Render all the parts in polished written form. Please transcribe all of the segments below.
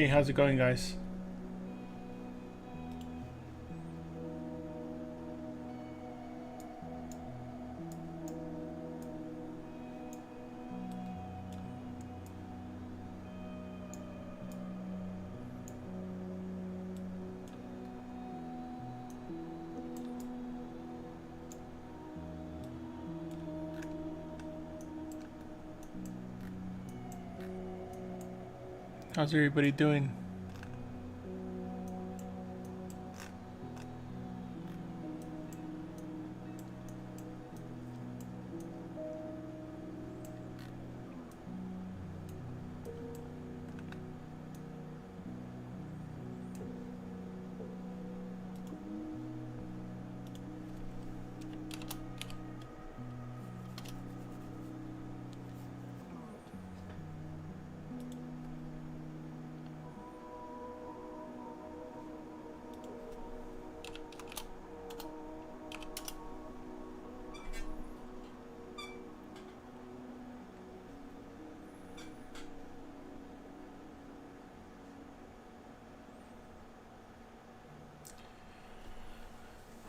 Hey, how's it going, guys? How's everybody doing?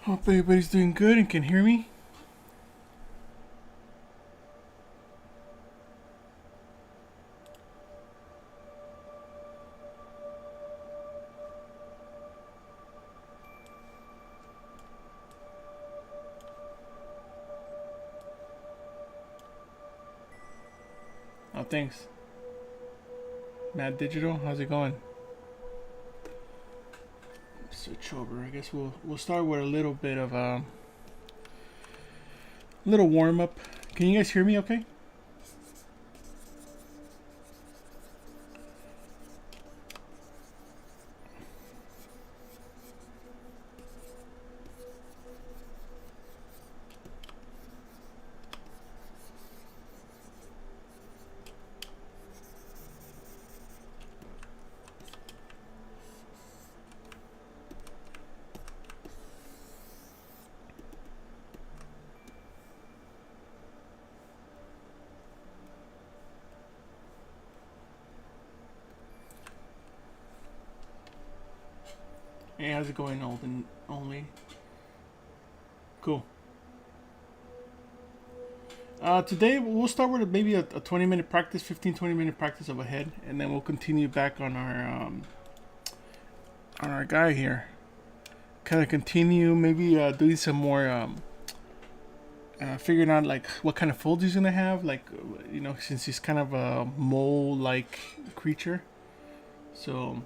Hope everybody's doing good and can hear me. Oh, thanks. Matt Digital, how's it going? Switch over. I guess we'll start with a little bit of a little warm up. Can you guys hear me okay? Hey, how's it going, Olden? Only. Cool. Today we'll start with maybe a 20-minute practice, 15-20-minute practice of a head, and then we'll continue back on our guy here. Kind of continue, maybe doing some more figuring out like what kind of folds he's gonna have, like since he's kind of a mole-like creature. So.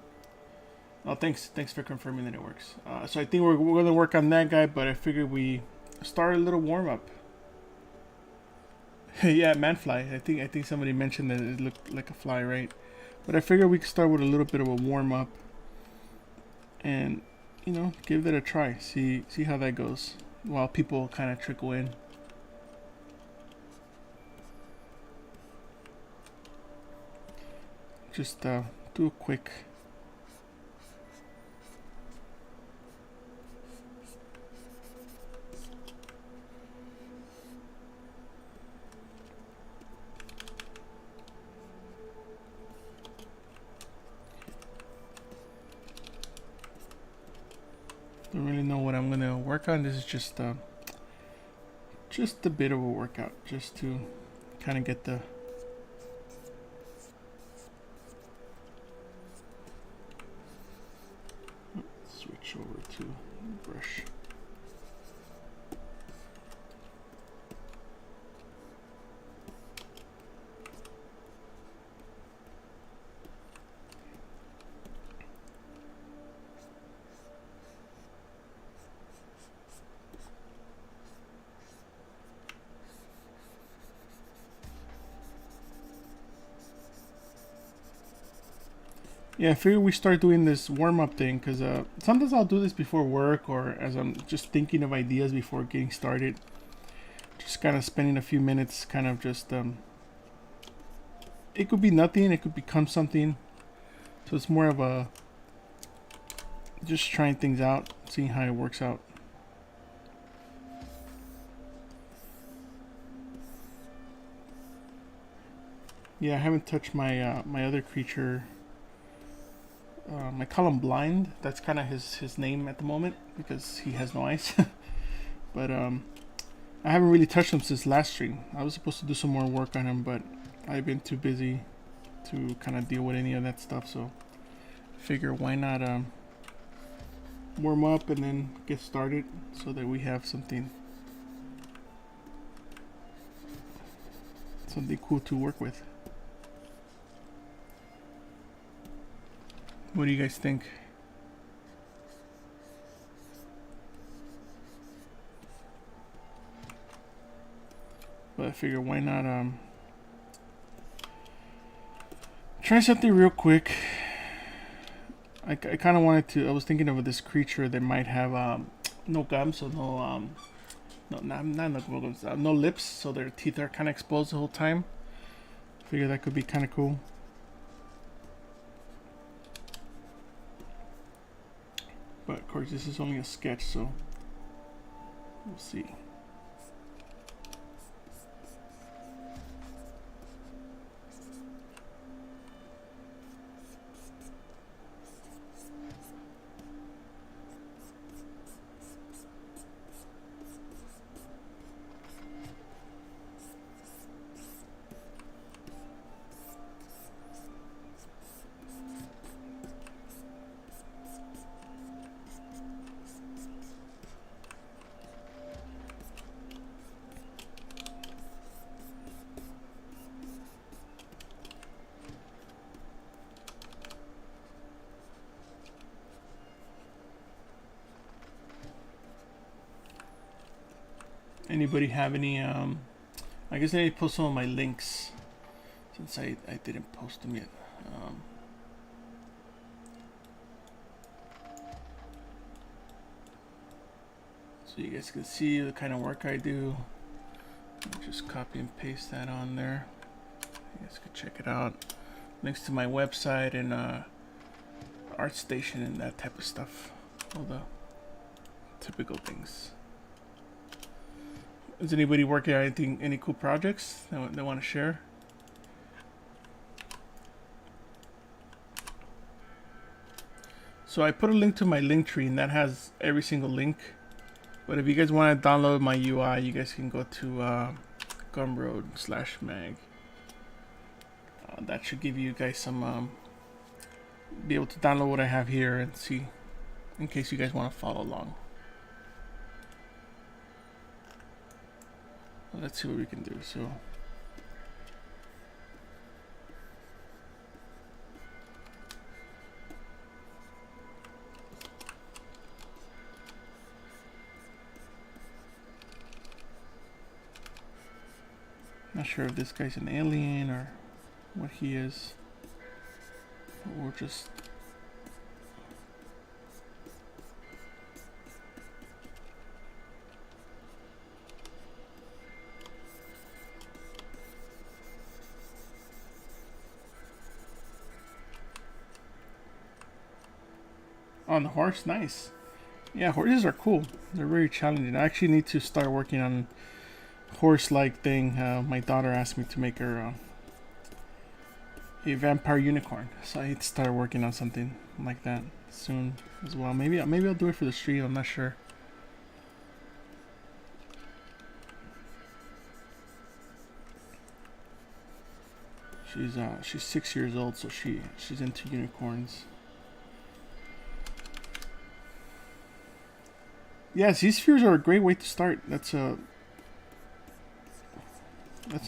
Oh, thanks for confirming that it works. So I think we're going to work on that guy, but I figured we start a little warm up. Yeah, manfly. I think somebody mentioned that it looked like a fly, right? But I figured we could start with a little bit of a warm up, and give that a try. See how that goes while people kind of trickle in. Just do a quick. Don't really know what I'm gonna work on. This is just a bit of a workout, just to kind of get the switch over to brush. Yeah, I figured we start doing this warm-up thing because sometimes I'll do this before work or as I'm just thinking of ideas before getting started. Just kind of spending a few minutes kind of just, it could be nothing, it could become something. So it's more of a, just trying things out, seeing how it works out. Yeah, I haven't touched my my other creature I call him Blind. That's kind of his name at the moment because he has no eyes. But I haven't really touched him since last stream. I was supposed to do some more work on him, but I've been too busy to kind of deal with any of that stuff. So I figure why not warm up and then get started so that we have something cool to work with. What do you guys think? But I figure why not try something real quick. I kind of wanted to. I was thinking of this creature that might have no gums, so no lips, so their teeth are kind of exposed the whole time. Figure that could be kind of cool. But of course, this is only a sketch, so we'll see. Anybody have any I guess I need to post some of my links since I didn't post them yet. So you guys can see the kind of work I do. I'll just copy and paste that on there. You guys can check it out. Links to my website and ArtStation and that type of stuff. All the typical things. Is anybody working on anything, any cool projects they want to share? So I put a link to my link tree, and that has every single link. But if you guys want to download my UI, you guys can go to Gumroad/mag. That should give you guys some be able to download what I have here and see, in case you guys want to follow along. Let's see what we can do. So not sure if this guy's an alien or what he is, or just on the horse. Nice. Yeah, horses are cool. They're very challenging. I actually need to start working on horse-like thing. My daughter asked me to make her a vampire unicorn, so I need to start working on something like that soon as well. Maybe I'll do it for the stream. I'm not sure. She's 6 years old, so she's into unicorns. Yeah, Z-spheres are a great way to start. That's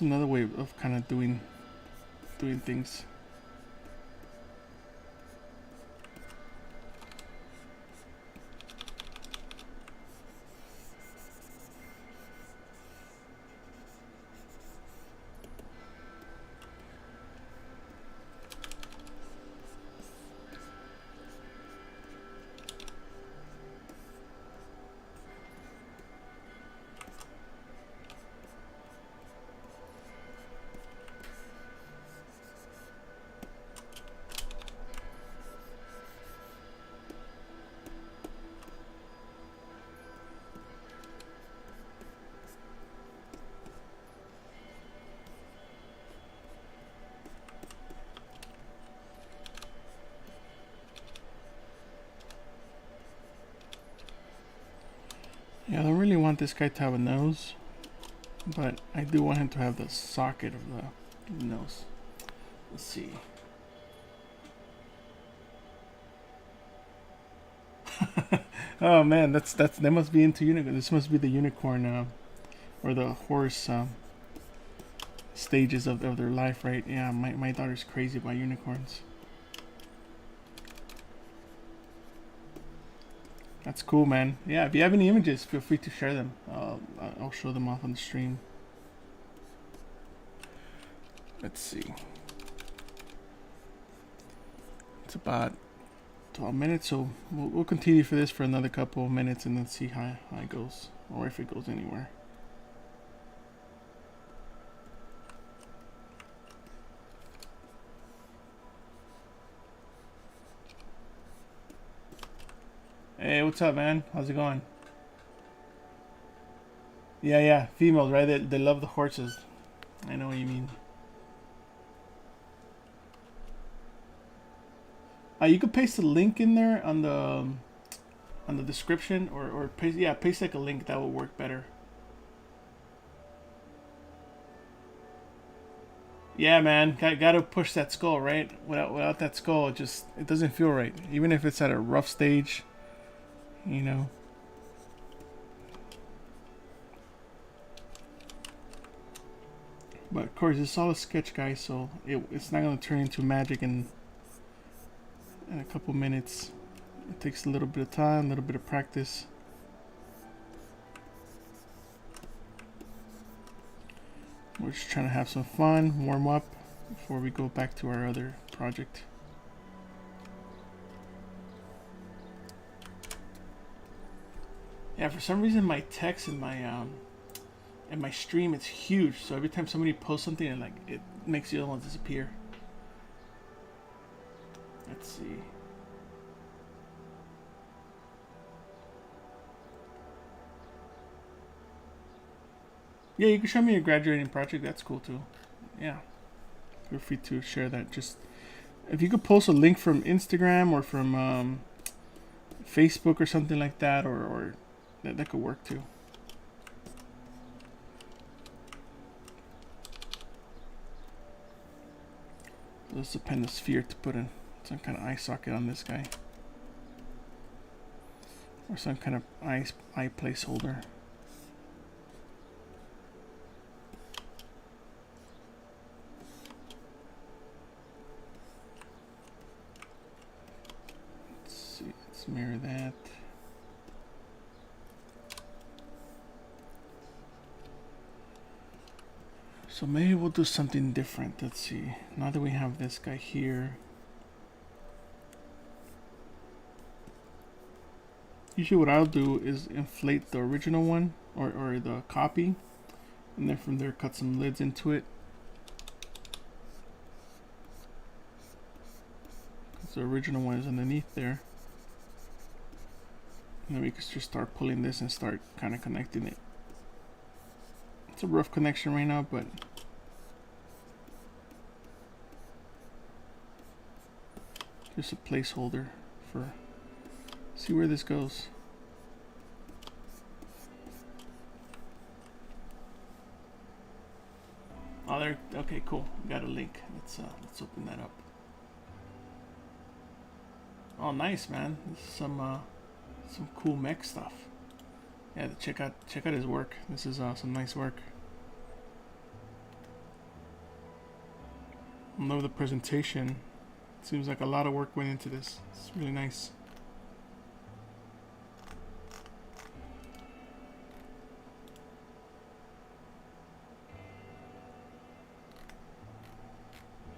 another way of kind of doing things. Yeah, I don't really want this guy to have a nose, but I do want him to have the socket of the nose. Let's see. Oh man, that must be into unicorn. This must be the unicorn or the horse stages of their life, right? Yeah, my daughter's crazy about unicorns. That's cool, man. Yeah, if you have any images, feel free to share them. I'll show them off on the stream. Let's see. It's about 12 minutes, so we'll continue for this for another couple of minutes and then see how it goes, or if it goes anywhere. Hey, what's up, man? How's it going? Yeah, females, right? They love the horses. I know what you mean. You could paste a link in there on the description, or paste like a link. That will work better. Yeah, man, gotta push that skull, right? Without that skull, it doesn't feel right. Even if it's at a rough stage, you know. But of course, it's all a sketch, guys, so it's not gonna turn into magic in a couple minutes. It takes a little bit of time, a little bit of practice. We're just trying to have some fun, warm up before we go back to our other project. Yeah, for some reason my text in my stream, it's huge, so every time somebody posts something, it makes the other ones disappear. Let's see. Yeah, you can show me your graduating project. That's cool too. Yeah, feel free to share that. Just if you could post a link from Instagram or from Facebook or something like that, or that could work too. Let's append a sphere to put in some kind of eye socket on this guy, or some kind of eye placeholder. Let's see, let's mirror that. So maybe we'll do something different. Let's see. Now that we have this guy here, usually what I'll do is inflate the original one or the copy, and then from there cut some lids into it. Because the original one is underneath there. And then we can just start pulling this and start kind of connecting it. It's a rough connection right now, but just a placeholder for see where this goes. Oh, there. Okay, cool. We got a link. Let's open that up. Oh, nice, man. This is some cool mech stuff. Yeah, check out his work. This is some nice work. I love the presentation. Seems like a lot of work went into this. It's really nice.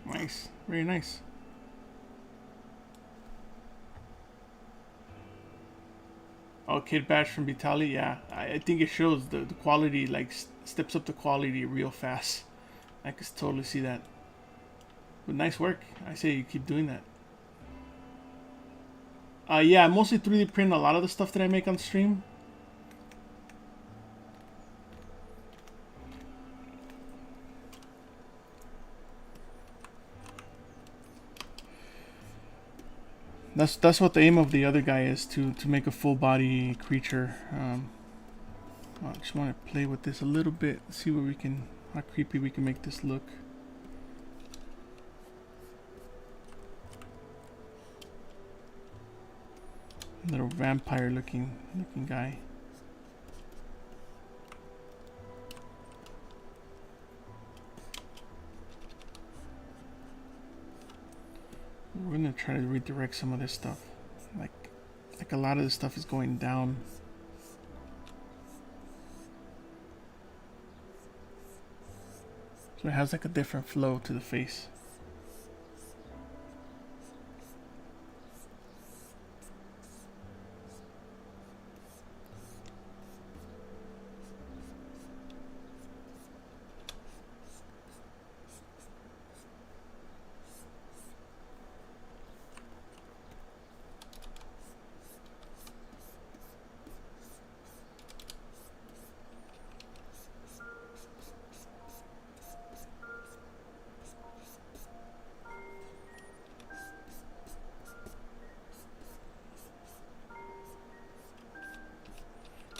Nice, very nice. Oh, Kid Bash from Vitali, yeah. I think it shows the quality, like steps up the quality real fast. I can totally see that. But nice work. I say you keep doing that. Yeah, I mostly 3D print a lot of the stuff that I make on stream. That's what the aim of the other guy is, to make a full body creature. I just want to play with this a little bit, see what we can, how creepy we can make this look. Little vampire looking guy. We're gonna try to redirect some of this stuff. Like a lot of this stuff is going down. So it has like a different flow to the face.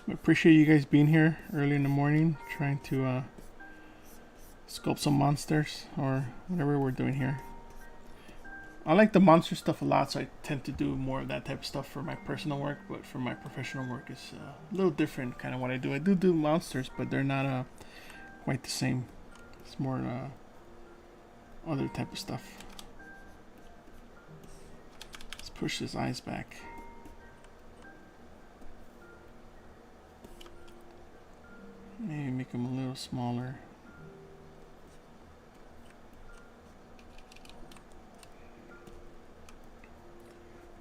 I appreciate you guys being here early in the morning, trying to sculpt some monsters or whatever we're doing here. I like the monster stuff a lot, so I tend to do more of that type of stuff for my personal work, but for my professional work it's a little different kind of what I do. I do monsters, but they're not quite the same. It's more other type of stuff. Let's push his eyes back. Maybe make them a little smaller.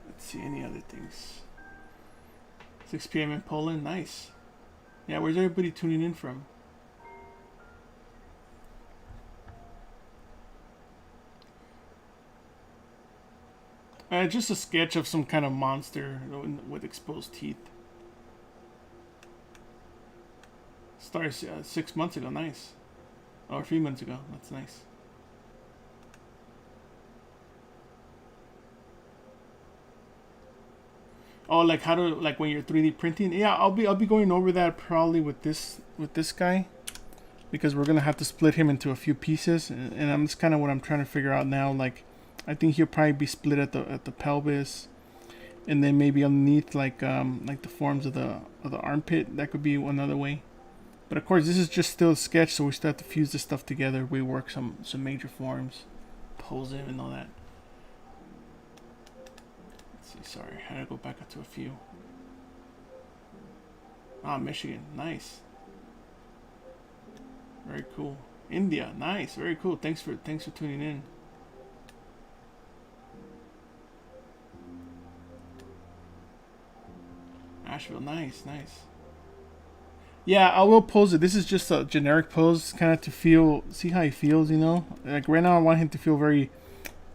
Let's see any other things. 6 p.m. in Poland, nice. Yeah, where's everybody tuning in from? Just a sketch of some kind of monster with exposed teeth. Started 6 months ago, nice. Or 3 months ago, that's nice. Oh, like how to, like when you're 3D printing? Yeah, I'll be going over that probably with this guy, because we're gonna have to split him into a few pieces, and I'm just kind of what I'm trying to figure out now. Like, I think he'll probably be split at the pelvis, and then maybe underneath, like the forms of the armpit. That could be another way. But of course, this is just still a sketch, so we still have to fuse this stuff together. We work some major forms, pose him and all that. Let's see, sorry, I had to go back up to a few. Ah, Michigan, nice. Very cool. India, nice, very cool. Thanks for tuning in. Asheville, nice. Yeah, I will pose it. This is just a generic pose, kind of to see how he feels, you know? Like right now I want him to feel very,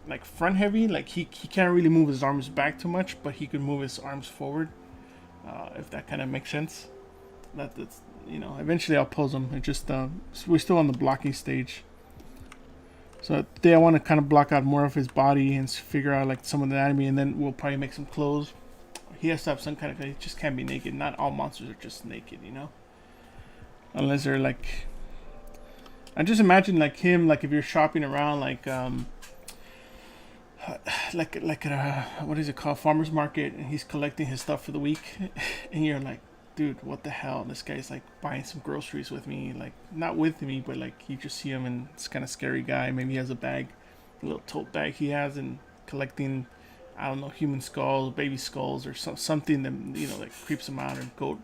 like, front heavy. Like he can't really move his arms back too much, but he can move his arms forward, if that kind of makes sense. That's, you know, eventually I'll pose him. It just, we're still on the blocking stage. So today I want to kind of block out more of his body and figure out like some of the anatomy, and then we'll probably make some clothes. He has to have some kind of, he just can't be naked. Not all monsters are just naked, you know? Unless they're like, I just imagine like him, like if you're shopping around, like at a, what is it called, farmer's market, and he's collecting his stuff for the week, and you're like, dude, what the hell? This guy's like buying some groceries with me, like not with me, but like you just see him and it's kind of scary guy. Maybe he has a bag, a little tote bag he has, and collecting, I don't know, human skulls, baby skulls, or something that, you know, that creeps him out, or goat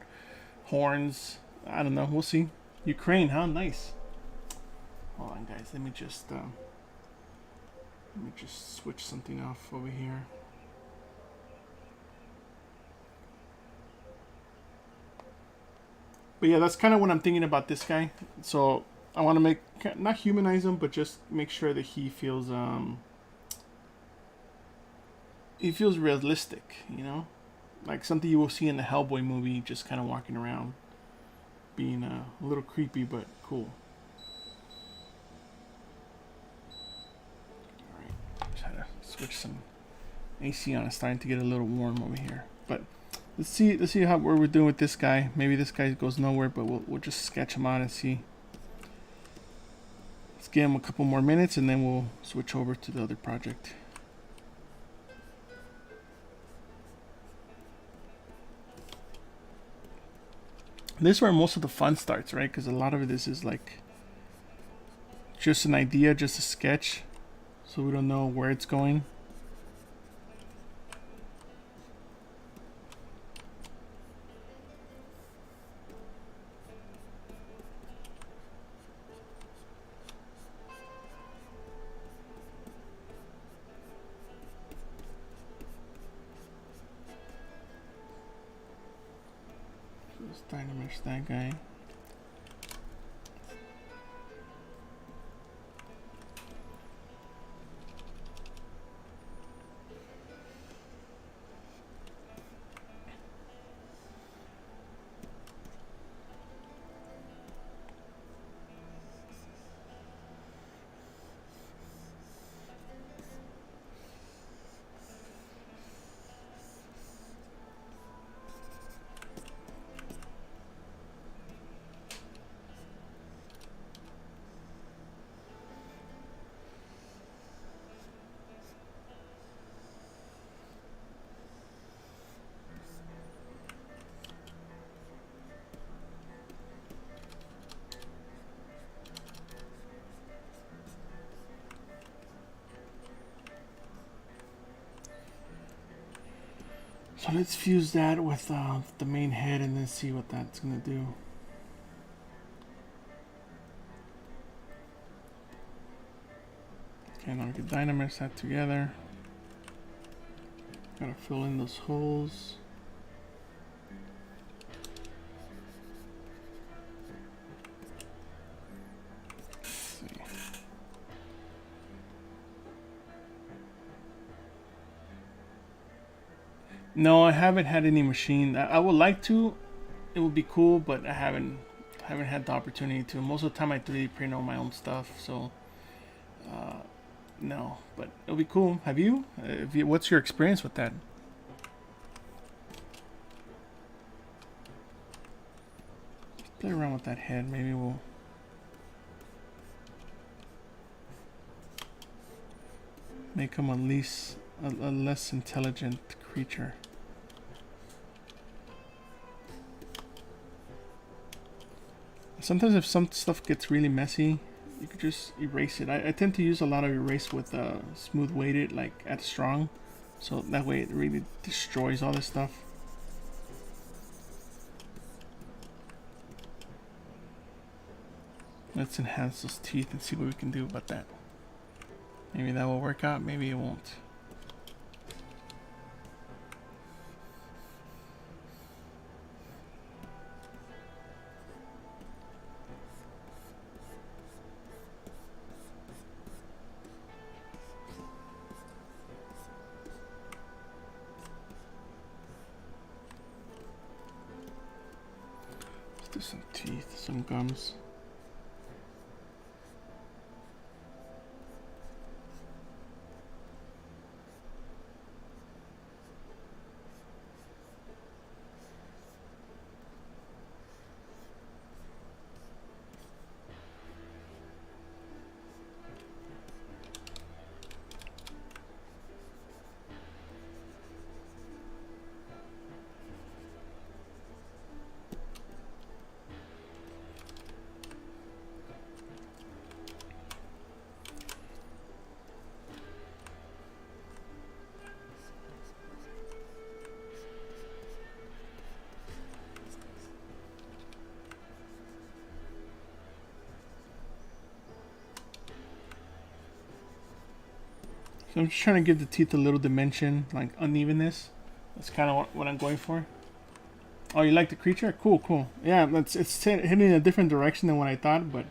horns. I don't know. We'll see. Ukraine, huh? Nice. Hold on, guys. Let me just switch something off over here. But yeah, that's kind of what I'm thinking about this guy. So I want to not humanize him, but just make sure that he feels realistic, you know, like something you will see in the Hellboy movie, just kind of walking around, being a little creepy but cool. Alright, try to switch some AC on. It's starting to get a little warm over here. But let's see how what we're doing with this guy. Maybe this guy goes nowhere, but we'll just sketch him out and see. Let's give him a couple more minutes and then we'll switch over to the other project. This is where most of the fun starts, right? Because a lot of this is like just an idea, just a sketch, so we don't know where it's going. Let's dynamesh that guy. So let's fuse that with the main head and then see what that's gonna do. Okay, now we can dynamesh that together. Gotta fill in those holes. No, I haven't had any machine. I would like to. It would be cool, but I haven't had the opportunity to. Most of the time, I 3D print all my own stuff, so no. But it'll be cool. Have you? What's your experience with that? Play around with that head. Maybe we'll. Make him a less intelligent creature. Sometimes if some stuff gets really messy, you could just erase it. I tend to use a lot of erase with smooth weighted, like at strong, so that way it really destroys all this stuff. Let's enhance those teeth and see what we can do about that. Maybe that will work out, maybe it won't. Let's do some teeth, some gums. So I'm just trying to give the teeth a little dimension, like unevenness. That's kind of what I'm going for. Oh, you like the creature? Cool, cool. Yeah, it's heading in a different direction than what I thought, but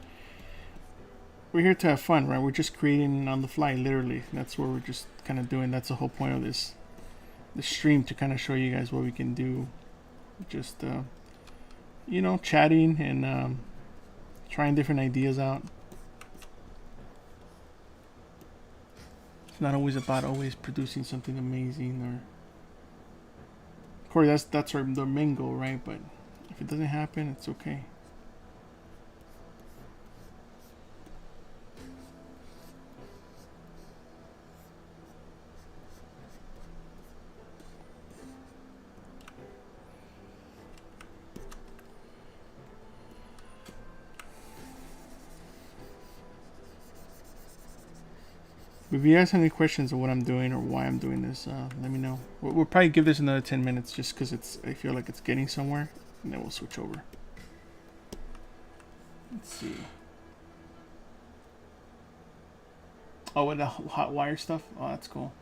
we're here to have fun, right? We're just creating on the fly, literally. That's what we're just kind of doing. That's the whole point of this stream, to kind of show you guys what we can do. Just, you know, chatting and trying different ideas out. Not always about producing something amazing or Of course, that's our the main goal, right? But if it doesn't happen, it's okay. If you guys have any questions of what I'm doing or why I'm doing this, let me know. We'll probably give this another 10 minutes just because I feel like it's getting somewhere, and then we'll switch over. Let's see. Oh, with the hot wire stuff? Oh, that's cool.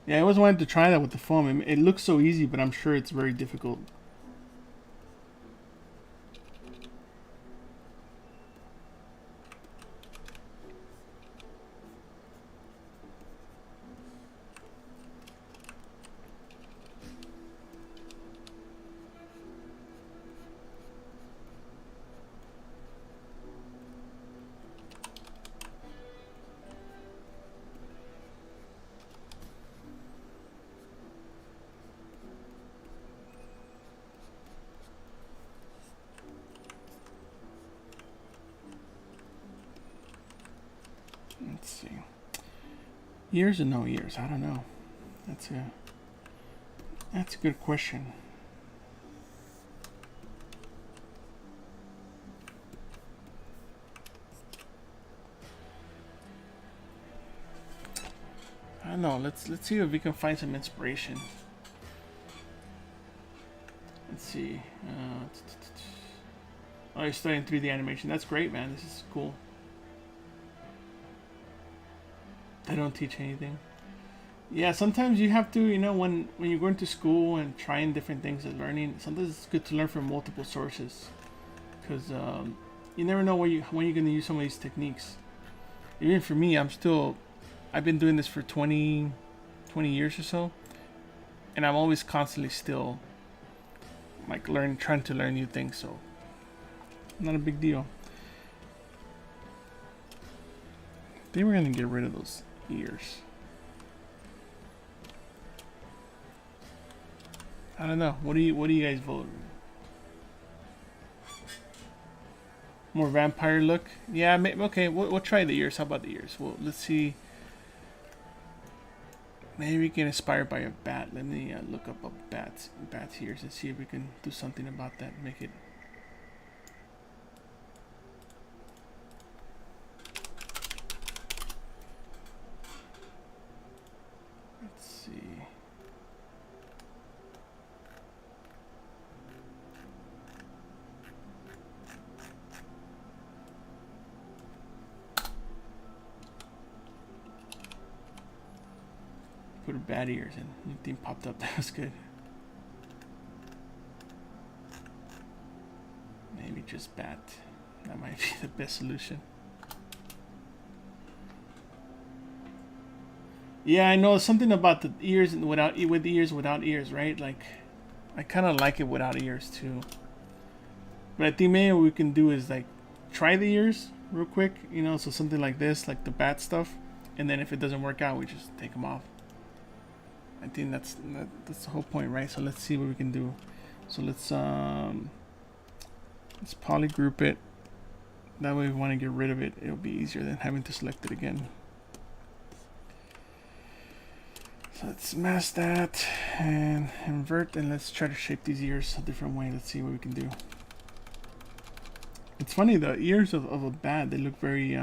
Yeah, I always wanted to try that with the foam. It looks so easy, but I'm sure it's very difficult. Let's see. Years or no years? I don't know. That's a good question. I don't know. Let's see if we can find some inspiration. Let's see. Oh, you're studying 3D animation. That's great, man. This is cool. They don't teach anything. Yeah, sometimes you have to, you know, when you're going to school and trying different things and learning, sometimes it's good to learn from multiple sources, because you never know when you're going to use some of these techniques. Even for me, I've been doing this for 20 years or so, and I'm always constantly still like trying to learn new things, so not a big deal. I think we're gonna get rid of those ears. I don't know. What do you guys vote? More vampire look? Yeah, okay. We'll try the ears. How about the ears? Well, let's see. Maybe we get inspired by a bat. Let me look up a bat's ears and see if we can do something about that. Make it. Let's see. Put her bat ears in. Anything popped up. That was good. Maybe just bat. That might be the best solution. Yeah, I know something about the ears and with ears without ears, right? Like, I kind of like it without ears too. But I think maybe what we can do is like try the ears real quick, you know, so something like this, like the bat stuff, and then if it doesn't work out, we just take them off. I think that's the whole point, right? So let's see what we can do. So let's polygroup it. That way, if we want to get rid of it, it'll be easier than having to select it again. So let's mask that and invert, and let's try to shape these ears a different way. Let's see what we can do. It's funny, the ears of a bat, they look very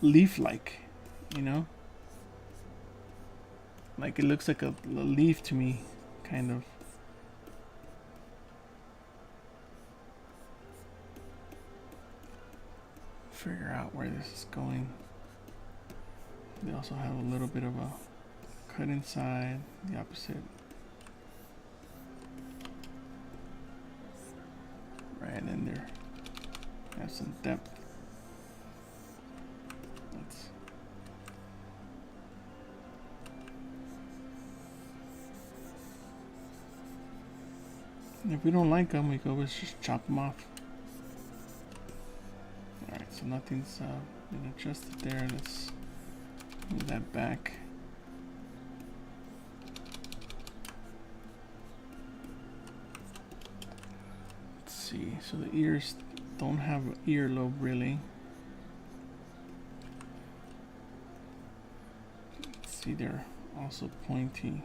leaf-like, you know? Like it looks like a leaf to me, kind of. Figure out where this is going. They also have a little bit of a cut inside, the opposite. Right in there. Have some depth. If we don't like them, we can always just chop them off. Alright, so nothing's been adjusted there. Let's move that back. see. So the ears don't have an earlobe really. Let's see, they're also pointy.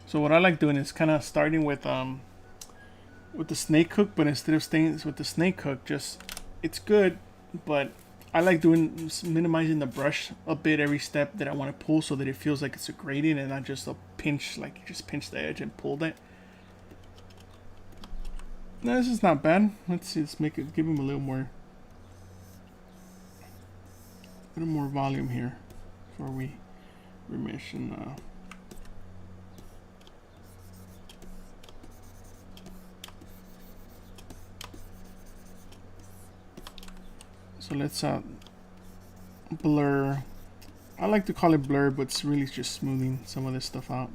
So what I like doing is kind of starting with the snake hook, but instead of staying with the snake hook, just it's good, but I like doing minimizing the brush a bit every step that I want to pull, so that it feels like it's a gradient and not just a pinch, like you just pinch the edge and pull that. No, this is not bad. Let's see, let's make it, give him a little more volume here before we remesh and so let's blur. I like to call it blur, but it's really just smoothing some of this stuff out,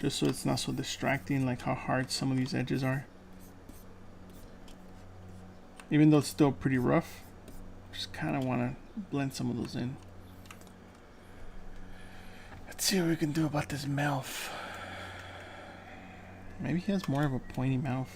just so it's not so distracting, like how hard some of these edges are. Even though it's still pretty rough, just kind of want to blend some of those in. Let's see what we can do about this mouth. Maybe he has more of a pointy mouth.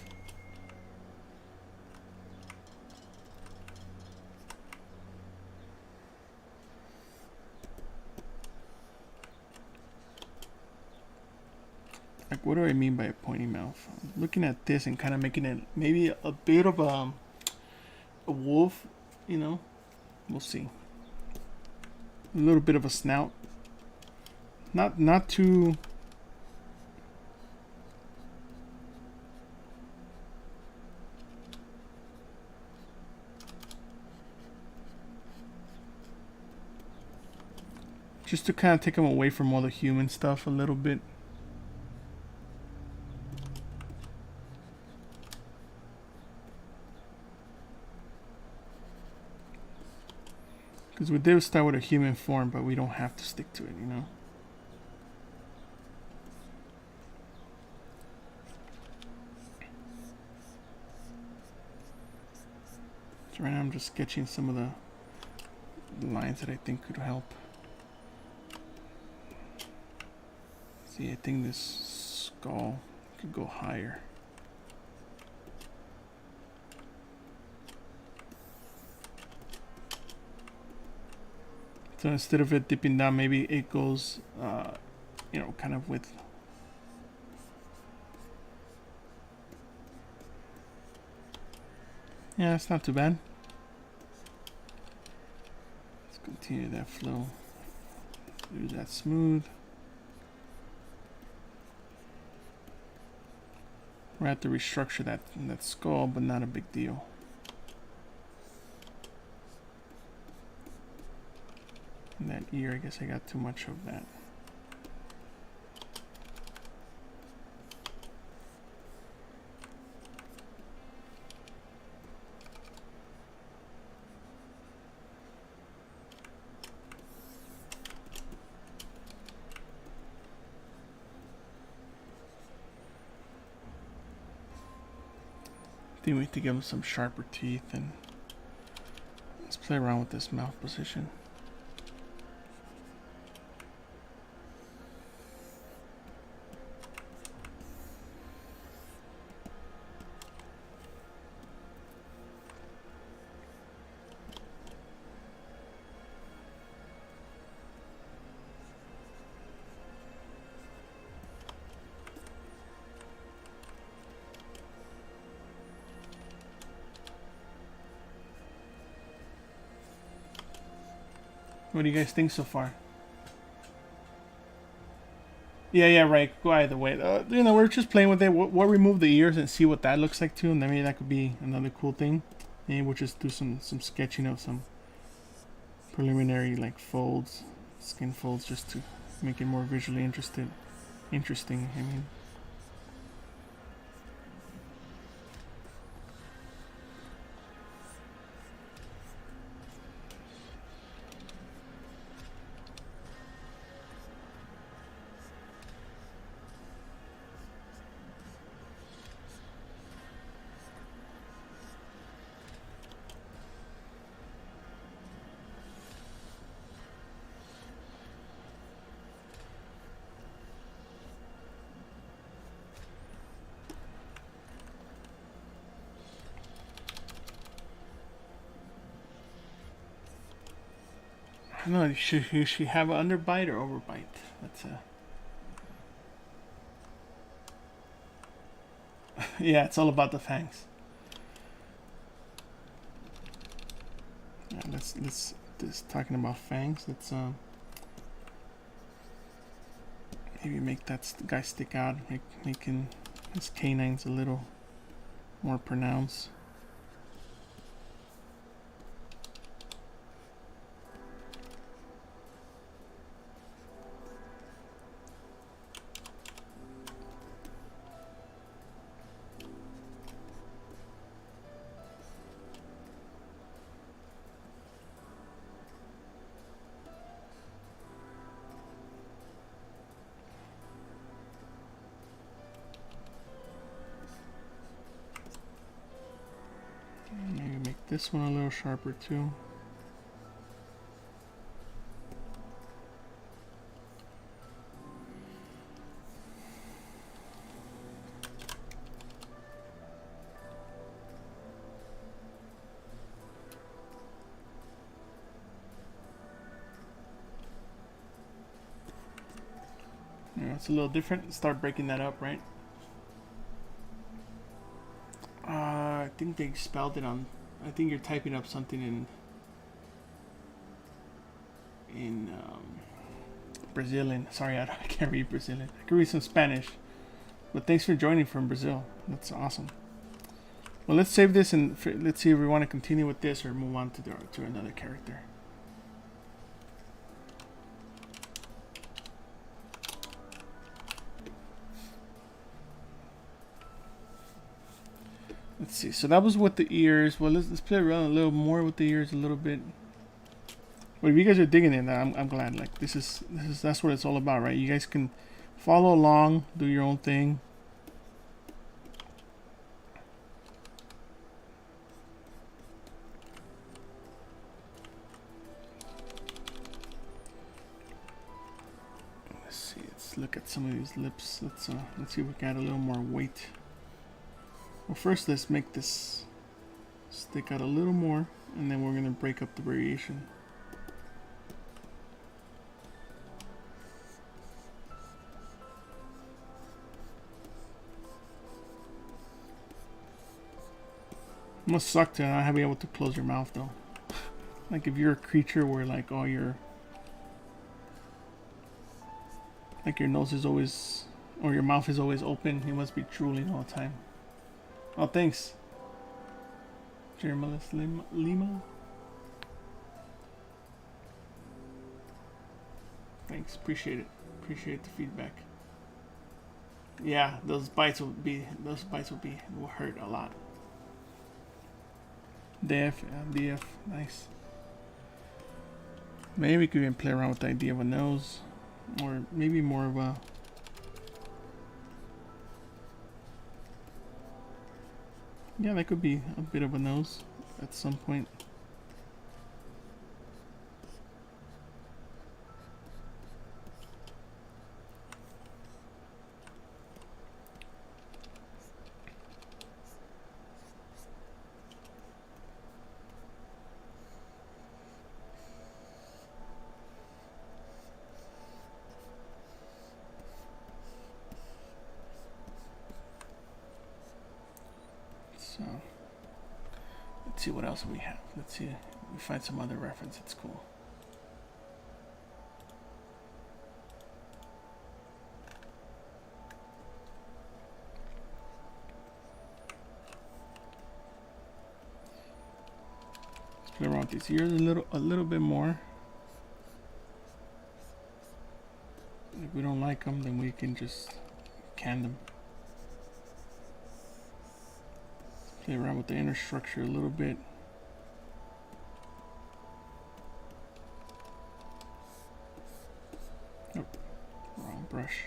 Like, what do I mean by a pointy mouth? I'm looking at this and kind of making it maybe a bit of a wolf, you know? We'll see. A little bit of a snout. Not too... Just to kind of take him away from all the human stuff a little bit. Because we did start with a human form, but we don't have to stick to it, you know? So right now I'm just sketching some of the lines that I think could help. See, I think this skull could go higher. So instead of it dipping down, maybe it goes, you know, kind of with... Yeah, it's not too bad. Let's continue that flow. Do that smooth. We're going to have to restructure that skull, but not a big deal. And that ear, I guess I got too much of that. I think we need to give him some sharper teeth, and let's play around with this mouth position. What do you guys think so far? Yeah, right. Go either way. You know, we're just playing with it. We'll remove the ears and see what that looks like too, and then maybe that could be another cool thing. Maybe we'll just do some sketching of some preliminary like folds, skin folds, just to make it more visually interesting. I mean. No, you should have an underbite or overbite. That's a. Yeah, it's all about the fangs. Yeah, let's just talking about fangs. Let's maybe make that guy stick out, making his canines a little more pronounced. Maybe make this one a little sharper too. Yeah, it's a little different. Start breaking that up, right? I think they spelled it on. I think you're typing up something in Brazilian. Sorry, I can't read Brazilian. I can read some Spanish. But thanks for joining from Brazil. That's awesome. Well, let's save this and let's see if we want to continue with this or move on to another character. Let's see. So that was with the ears. Well, let's play around a little more with the ears a little bit. But if you guys are digging it, I'm glad. Like that's what it's all about, right? You guys can follow along, do your own thing. Let's see. Let's look at some of these lips. Let's see if we can add a little more weight. Well, first let's make this stick out a little more, and then we're gonna break up the variation. It must suck to not be able to close your mouth though. Like if you're a creature where like all your nose is always, or your mouth is always open, you must be drooling all the time. Oh, thanks. Jeremiah Lima. Thanks, appreciate it. Appreciate the feedback. Yeah, those bites will hurt a lot. DF, nice. Maybe we could even play around with the idea of a nose, or maybe more of a. Yeah, that could be a bit of a nose at some point. So let's see what else we have. Let's see if we find some other reference. It's cool. Let's play around with these ears a little bit more. If we don't like them, then we can just can them. Play around with the inner structure a little bit. Oh, wrong brush.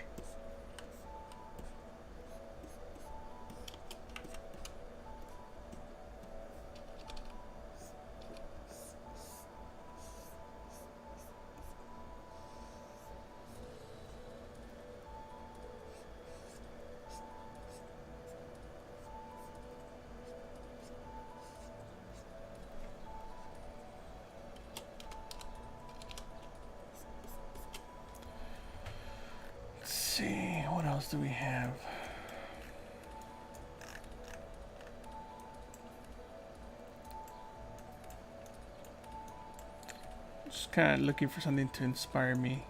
else do we have? Just kind of looking for something to inspire me.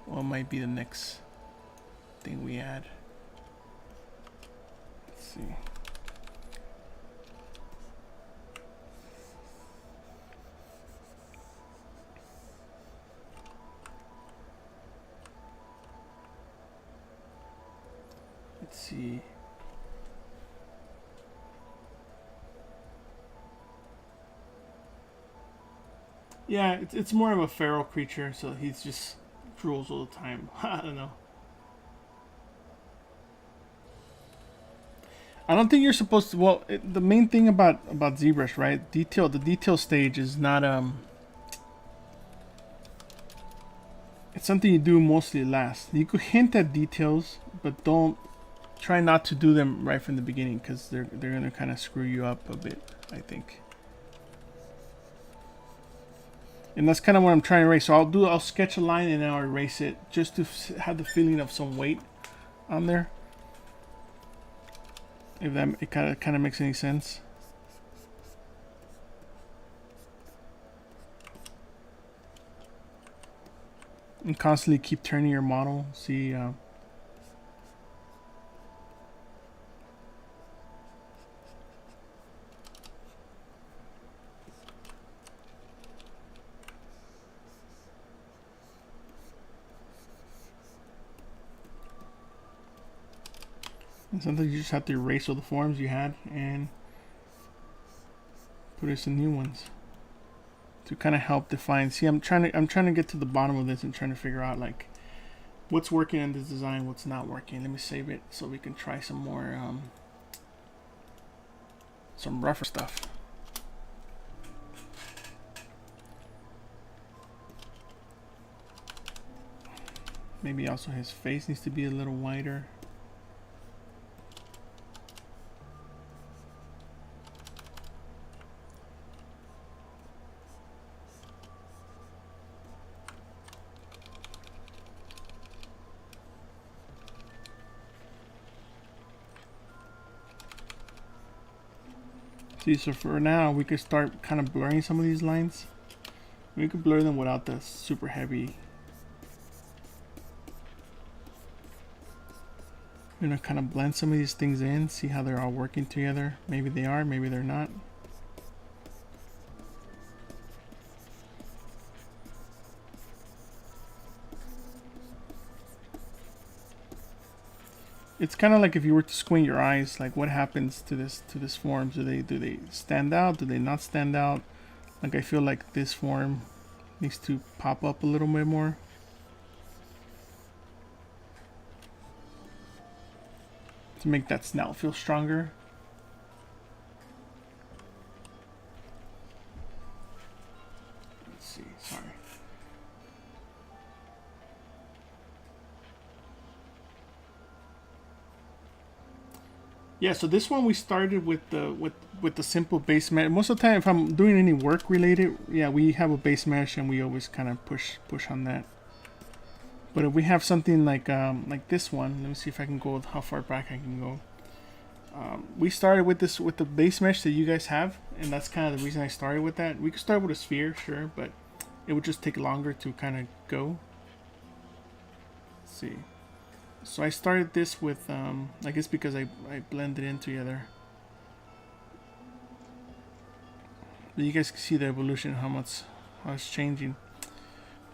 What might be the next thing we add? Let's see. Let's see. Yeah, it's more of a feral creature, so he's just drools all the time. I don't know. I don't think you're supposed to. Well, the main thing about ZBrush, right? The detail stage is not It's something you do mostly last. You could hint at details, but don't try not to do them right from the beginning, because they're gonna kind of screw you up a bit, I think. And that's kind of what I'm trying to erase. So I'll sketch a line and then I'll erase it, just to have the feeling of some weight on there. If that it kind of makes any sense. And constantly keep turning your model. See. And sometimes you just have to erase all the forms you had and put in some new ones to kind of help define. See, I'm trying to get to the bottom of this and trying to figure out like what's working in this design, what's not working. Let me save it so we can try some more some rougher stuff. Maybe also his face needs to be a little wider. See, so for now we could start kind of blurring some of these lines. We could blur them without the super heavy. We're gonna kind of blend some of these things in, see how they're all working together. Maybe they are, maybe they're not. It's kind of like if you were to squint your eyes, like what happens to this form? Do they stand out? Do they not stand out? Like I feel like this form needs to pop up a little bit more. To make that snout feel stronger. Let's see, sorry. Yeah, so this one we started with the simple base mesh. Most of the time if I'm doing any work related, yeah, we have a base mesh and we always kind of push on that. But if we have something like this one, let me see if I can go how far back I can go. We started with the base mesh that you guys have, and that's kind of the reason I started with that. We could start with a sphere, sure, but it would just take longer to kind of go. Let's see. So I started this with, I guess because I blended in together. But you guys can see the evolution, how it's changing.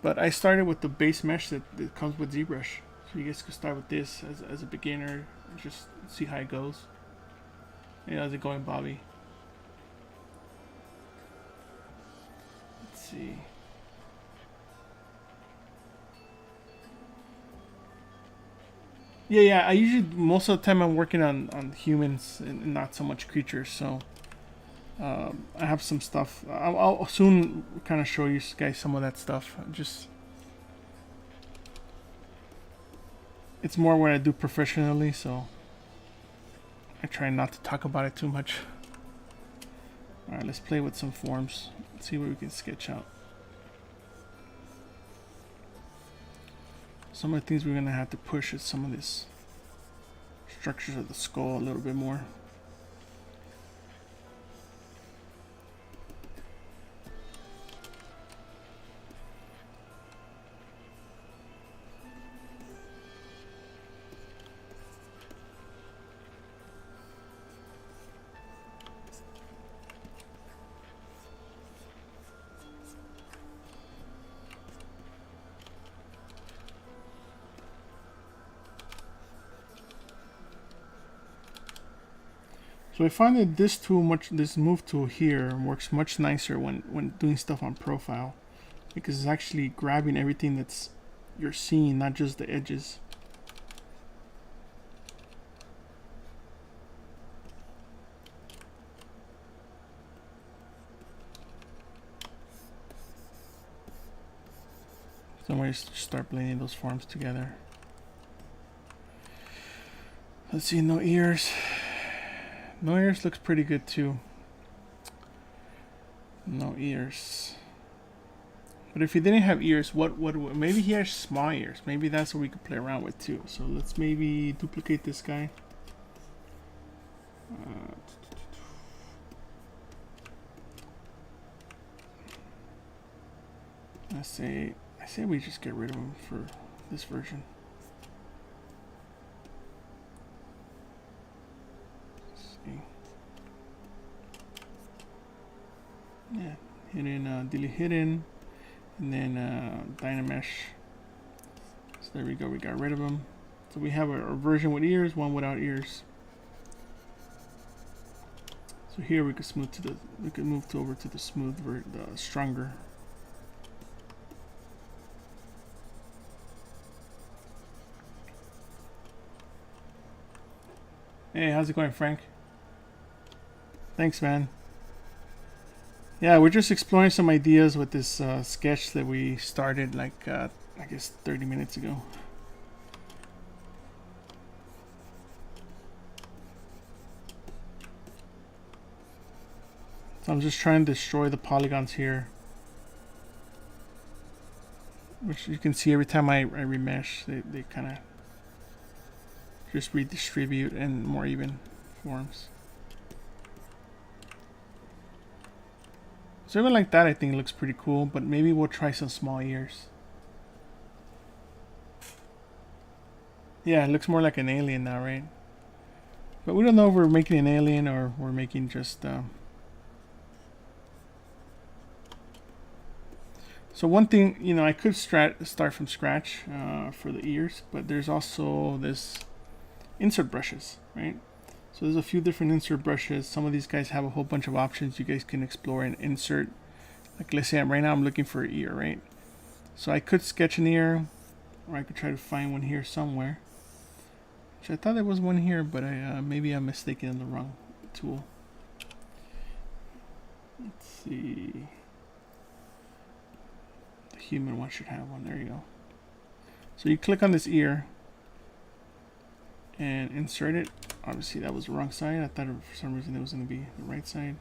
But I started with the base mesh that comes with ZBrush. So you guys can start with this as a beginner, and just see how it goes. Hey, how's it going, Bobby? Let's see. Yeah, I usually, most of the time I'm working on humans and not so much creatures, so I have some stuff. I'll soon kind of show you guys some of that stuff. It's more what I do professionally, so I try not to talk about it too much. Alright, let's play with some forms. Let's see what we can sketch out. some of the things we're gonna have to push is some of this structures of the skull a little bit more. So I find that this move tool here works much nicer when doing stuff on profile, because it's actually grabbing everything that's you're seeing, not just the edges. So I'm going to start blending those forms together. Let's see, no ears. No ears looks pretty good too. No ears. But if he didn't have ears, what maybe he has small ears. Maybe that's what we could play around with too. So let's maybe duplicate this guy. I say we just get rid of him for this version. Yeah, hidden, delete hidden, and then Dynamesh. So there we go, we got rid of them. So we have a version with ears, one without ears. So here we could move over to the smooth, the stronger. Hey, how's it going, Frank? Thanks, man. Yeah, we're just exploring some ideas with this sketch that we started like, I guess 30 minutes ago. So I'm just trying to destroy the polygons here. Which you can see every time I remesh, they kind of just redistribute in more even forms. So even like that, I think it looks pretty cool, but maybe we'll try some small ears. Yeah, it looks more like an alien now, right? But we don't know if we're making an alien or we're making just... So one thing, you know, I could start from scratch for the ears, but there's also this insert brushes, right? So there's a few different insert brushes. Some of these guys have a whole bunch of options you guys can explore and insert. Like let's say right now I'm looking for an ear, right? So I could sketch an ear, or I could try to find one here somewhere. Which I thought there was one here, but maybe I'm mistaken in the wrong tool. Let's see. The human one should have one. There you go. So you click on this ear and insert it. Obviously that was the wrong side. I thought for some reason it was going to be the right side.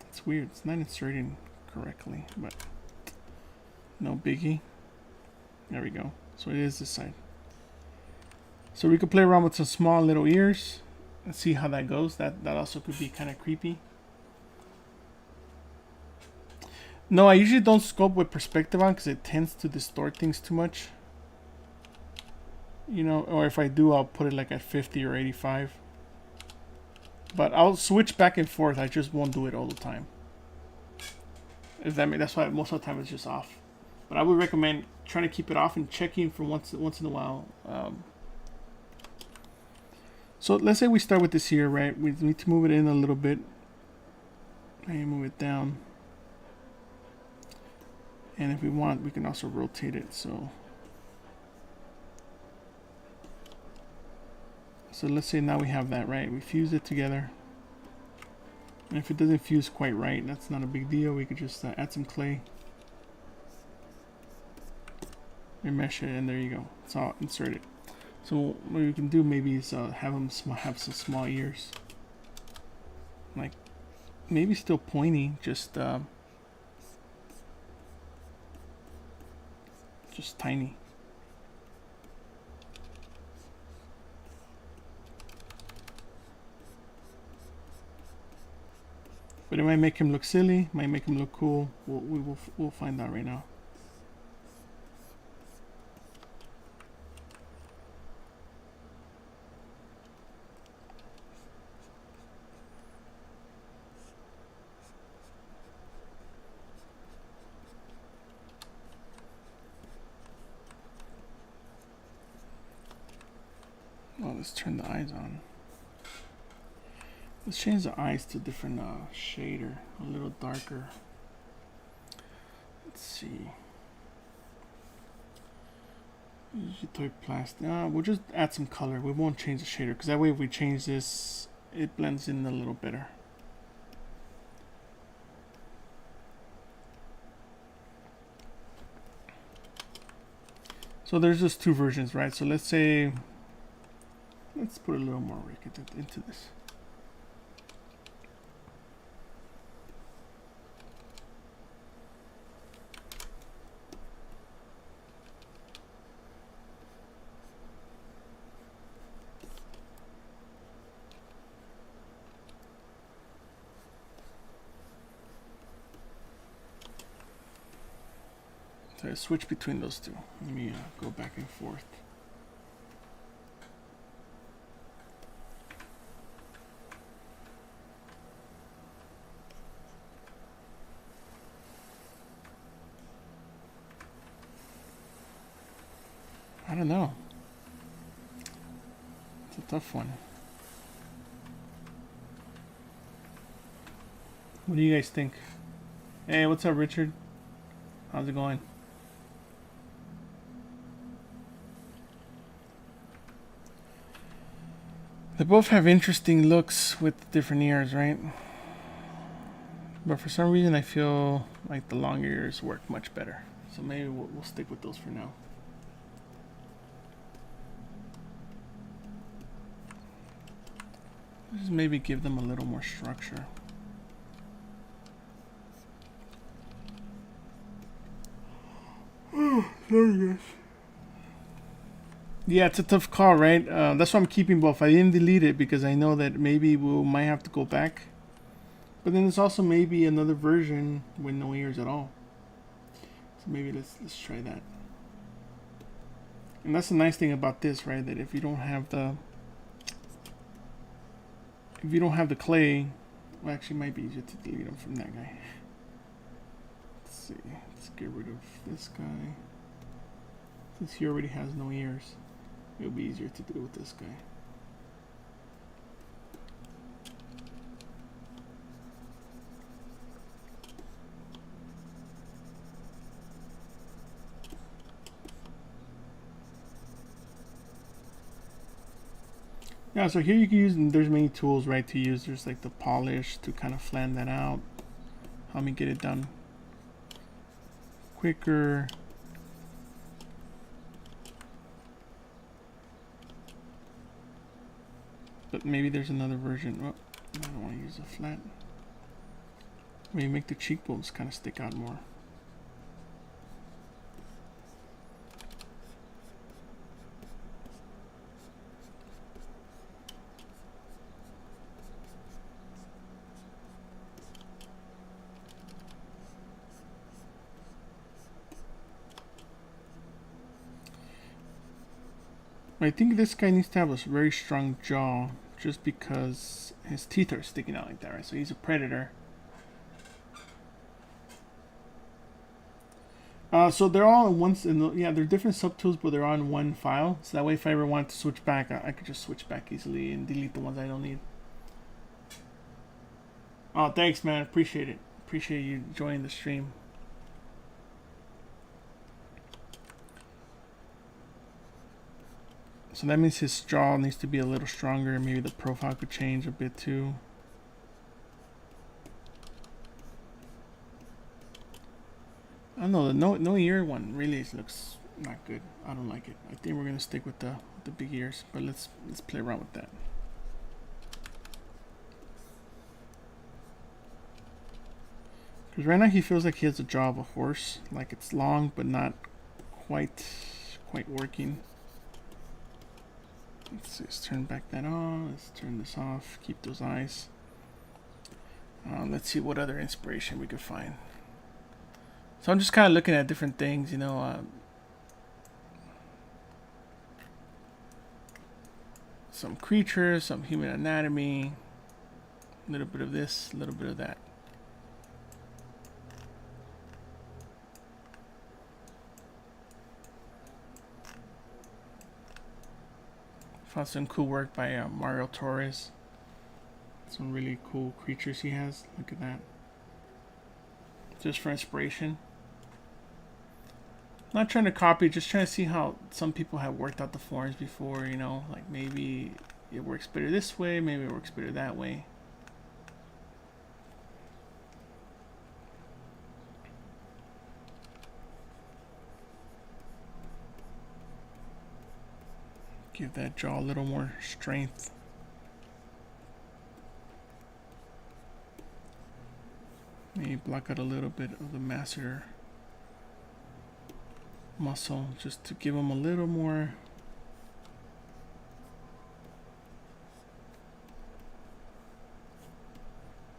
It's weird. It's not inserting correctly, but no biggie. There we go. So it is this side. So we could play around with some small little ears and see how that goes. That also could be kind of creepy. No, I usually don't sculpt with perspective on because it tends to distort things too much. You know, or if I do, I'll put it like at 50 or 85. But I'll switch back and forth. I just won't do it all the time. If that that's why most of the time it's just off. But I would recommend trying to keep it off and checking for once in a while. So let's say we start with this here, right? We need to move it in a little bit. Maybe move it down. And if we want, we can also rotate it. So let's say now we have that, right? We fuse it together. And if it doesn't fuse quite right, that's not a big deal. We could just add some clay. Remesh it, and there you go. It's all inserted. So what we can do maybe is have some small ears. Like, maybe still pointy, just tiny. But it might make him look silly, might make him look cool. We'll find out right now. Oh, let's turn the eyes on. Let's change the eyes to a different shader, a little darker. Let's see. Toy plastic. We'll just add some color. We won't change the shader because that way, if we change this, it blends in a little better. So there's just two versions, right? So let's say, let's put a little more work into this. So I switch between those two. Let me go back and forth. I don't know. It's a tough one. What do you guys think? Hey, what's up, Richard? How's it going? They both have interesting looks with different ears, right? But for some reason, I feel like the long ears work much better. So maybe we'll stick with those for now. Just maybe give them a little more structure. Oh, sorry guys. Yeah, it's a tough call, right? That's why I'm keeping both. I didn't delete it because I know that maybe we might have to go back. But then there's also maybe another version with no ears at all. So maybe let's try that. And that's the nice thing about this, right? That if you don't have the clay, well, actually, it might be easier to delete them from that guy. Let's see. Let's get rid of this guy. Since he already has no ears, it'll be easier to do with this guy. Yeah, so here you can use, there's many tools, right, to use. There's like the polish to kind of flatten that out. Help me get it done quicker. But maybe there's another version. Oh, I don't want to use a flat. Maybe make the cheekbones kind of stick out more. I think this guy needs to have a very strong jaw just because his teeth are sticking out like that, right? So he's a predator. So they're all in one, yeah, they're different subtools, but they're on one file. So that way if I ever want to switch back, I could just switch back easily and delete the ones I don't need. Oh, thanks, man. Appreciate it. Appreciate you joining the stream. So that means his jaw needs to be a little stronger. Maybe the profile could change a bit too. I don't know, the no ear one really looks not good. I don't like it. I think we're gonna stick with the big ears, but let's play around with that. Because right now he feels like he has the jaw of a horse, like it's long but not quite working. Let's turn back that on. Let's turn this off. Keep those eyes. Let's see what other inspiration we could find. So I'm just kind of looking at different things, you know. Some creatures, some human anatomy, a little bit of this, a little bit of that. Found some cool work by Mario Torres. Some really cool creatures he has. Look at that. Just for inspiration. Not trying to copy, just trying to see how some people have worked out the forms before, you know. Like maybe it works better this way, maybe it works better that way. Give that jaw a little more strength. Maybe block out a little bit of the masseter muscle just to give him a little more.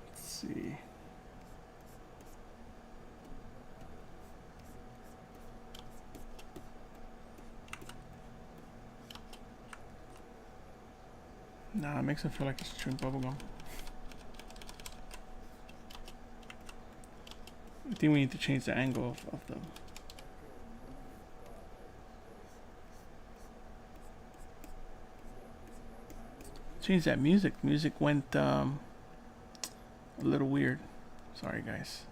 Let's see. Nah, it makes him feel like he's chewing bubblegum. I think we need to change the angle of the... Change that music. Music went a little weird. Sorry, guys.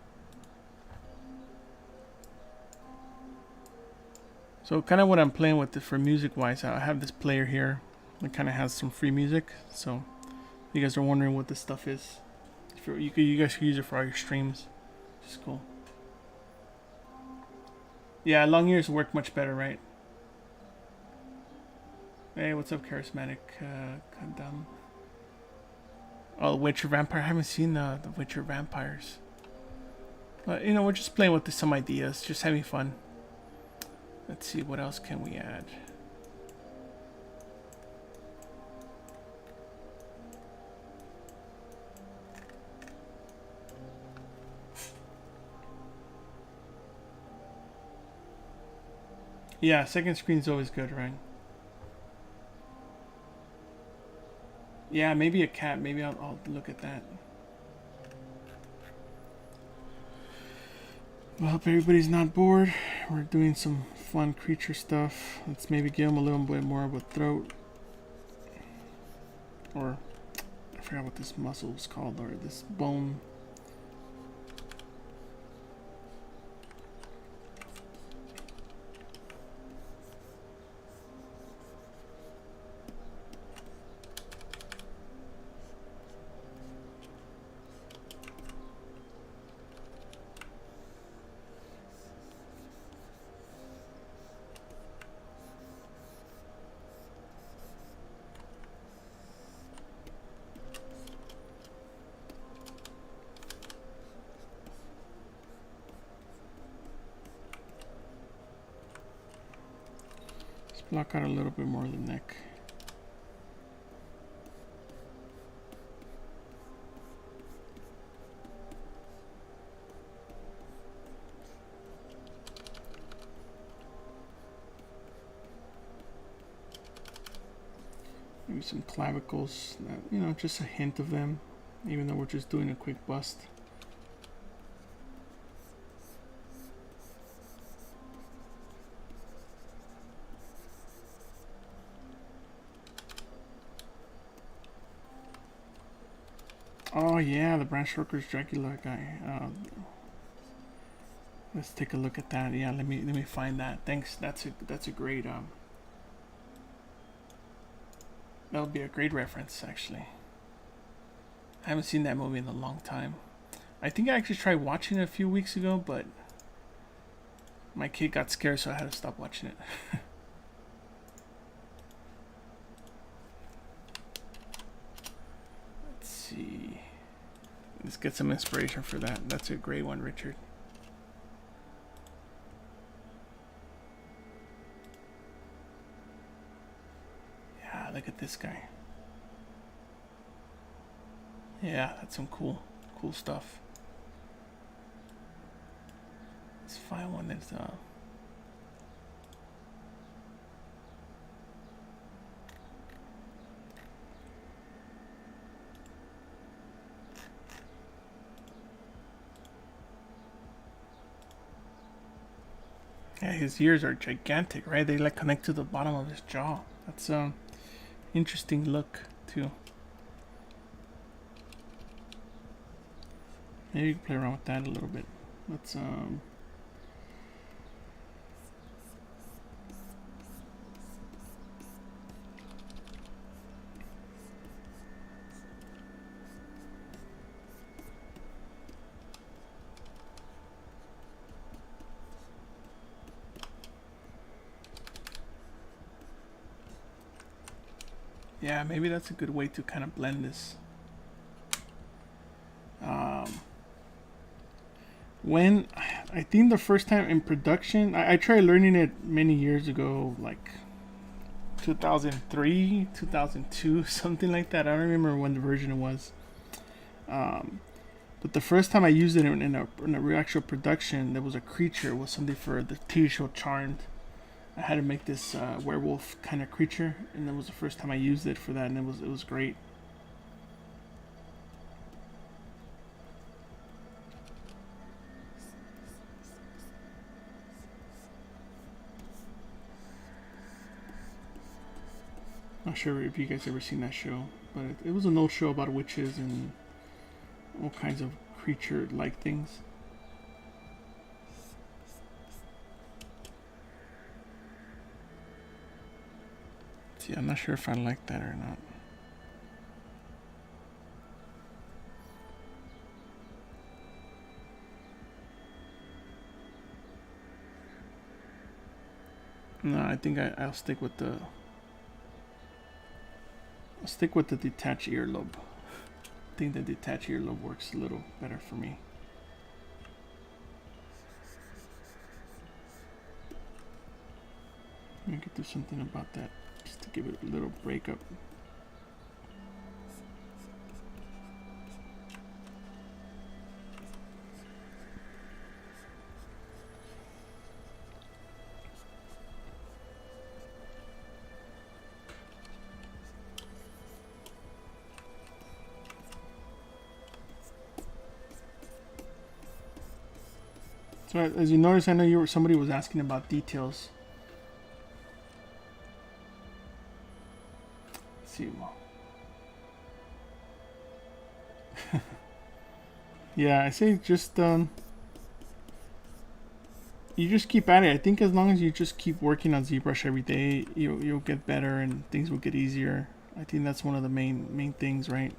So kind of what I'm playing with for music-wise, I have this player here. It kind of has some free music. So if you guys are wondering what this stuff is, you guys can use it for all your streams. Which is cool. Yeah, long ears work much better, right? Hey, what's up, charismatic Kandam? Oh, Witcher Vampire. I haven't seen the Witcher Vampires. But, you know, we're just playing with some ideas. Just having fun. Let's see, what else can we add? Yeah, second screen's always good, right? Yeah, maybe a cat. Maybe I'll look at that. Well, hope everybody's not bored. We're doing some fun creature stuff. Let's maybe give them a little bit more of a throat. Or, I forgot what this muscle is called, or this bone. Block out a little bit more of the neck. Maybe some clavicles, you know, just a hint of them, even though we're just doing a quick bust. Oh yeah, the Bram Stoker's Dracula guy. Let's take a look at that. Yeah, let me find that. Thanks. That's a great that would be a great reference, actually. I haven't seen that movie in a long time. I think I actually tried watching it a few weeks ago, but my kid got scared, so I had to stop watching it. Let's see. Let's get some inspiration for that. That's a great one, Richard. Yeah, look at this guy. Yeah, that's some cool cool stuff. Let's find one that's yeah, his ears are gigantic, right? They like connect to the bottom of his jaw. That's interesting look too. Maybe you can play around with that a little bit. Let's yeah, maybe that's a good way to kind of blend this. When I think the first time in production, I tried learning it many years ago, like 2003, 2002, something like that. I don't remember when the version was. But the first time I used it in a actual production, there was a creature. It was something for the TV show Charmed. I had to make this werewolf kind of creature, and that was the first time I used it for that, and it was great. Not sure if you guys ever seen that show, but it was an old show about witches and all kinds of creature-like things. See, I'm not sure if I like that or not. No, I think I'll stick with the detached earlobe. I think the detached earlobe works a little better for me. Let me get do something about that, just to give it a little breakup. So as you notice, I know somebody was asking about details. Let's see. Yeah, I say just you just keep at it. I think as long as you just keep working on ZBrush every day, you'll get better and things will get easier. I think that's one of the main things, right?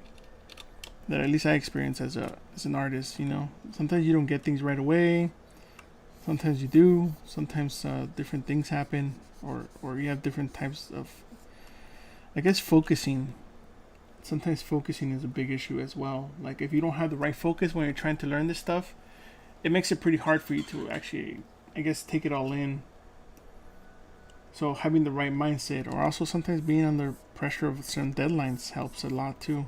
That at least I experience as an artist. You know, sometimes you don't get things right away. Sometimes you do. Sometimes different things happen, or you have different types of, I guess, focusing. Sometimes focusing is a big issue as well. Like if you don't have the right focus when you're trying to learn this stuff, it makes it pretty hard for you to actually, I guess, take it all in. So having the right mindset, or also sometimes being under pressure of certain deadlines, helps a lot too.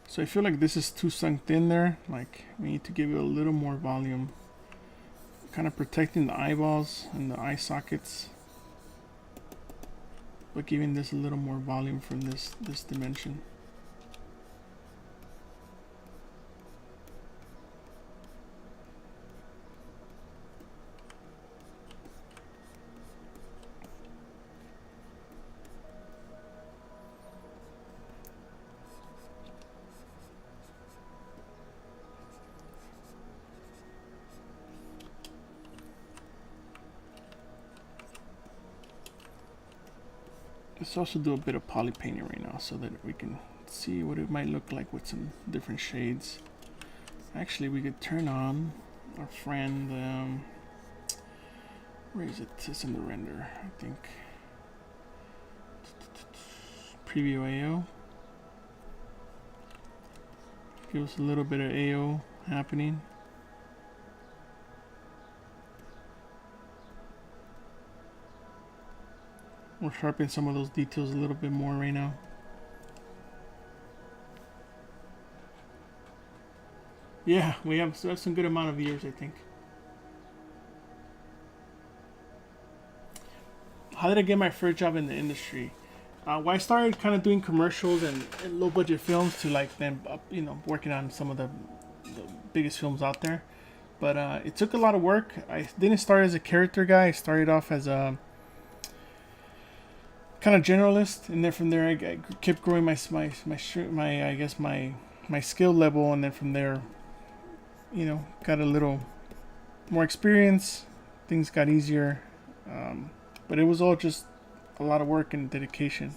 So I feel like this is too sunk in there. Like we need to give it a little more volume. Kind of protecting the eyeballs and the eye sockets, but giving this a little more volume from this dimension. Let's also do a bit of poly painting right now so that we can see what it might look like with some different shades. Actually, we could turn on our friend, where is it? It's in the render, I think. Preview AO. Give us a little bit of AO happening. We're sharpening some of those details a little bit more right now. Yeah, we have some good amount of viewers, I think. How did I get my first job in the industry? Well, I started kind of doing commercials and low budget films to like then, working on some of the biggest films out there. But it took a lot of work. I didn't start as a character guy. I started off as a kind of generalist, and then from there I kept growing my skill level, and then from there, got a little more experience. Things got easier, but it was all just a lot of work and dedication.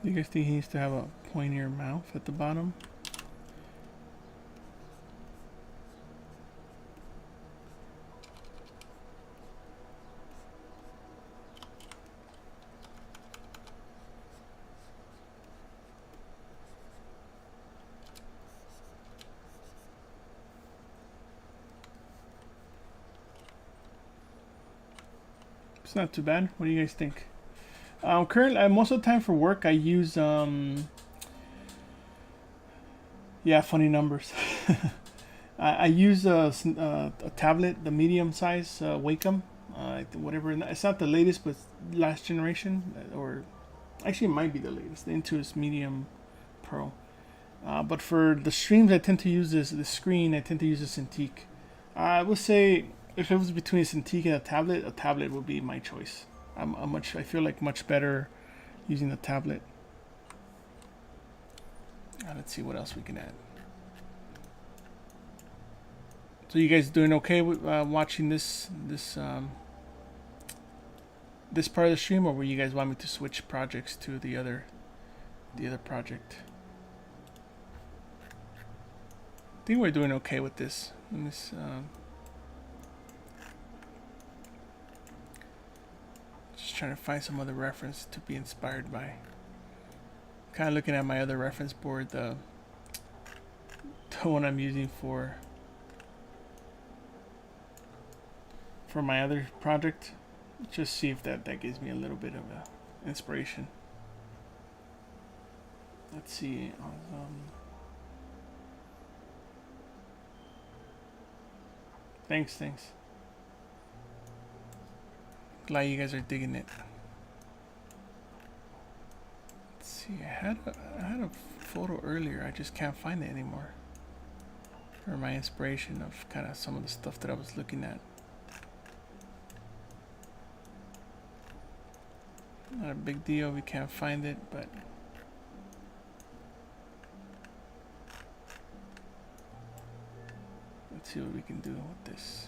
You guys think he needs to have a pointier mouth at the bottom? It's not too bad. What do you guys think? Currently, most of the time for work, I use funny numbers. I use a tablet, the medium size Wacom, whatever. It's not the latest, but last generation, or actually it might be the latest. The Intuos Medium Pro. But for the streams, I tend to use the screen. I tend to use a Cintiq. I would say if it was between a Cintiq and a tablet would be my choice. I feel like much better using the tablet. Let's see what else we can add. So you guys doing okay with watching this part of the stream, or will you guys want me to switch projects to the other project? I think we're doing okay with this. Just trying to find some other reference to be inspired by. Kind of looking at my other reference board, the one I'm using for my other project. Just see if that gives me a little bit of inspiration. Let's see. Thanks. Glad you guys are digging it. Let's see. I had a photo earlier. I just can't find it anymore. For my inspiration of kind of some of the stuff that I was looking at. Not a big deal. We can't find it, but let's see what we can do with this.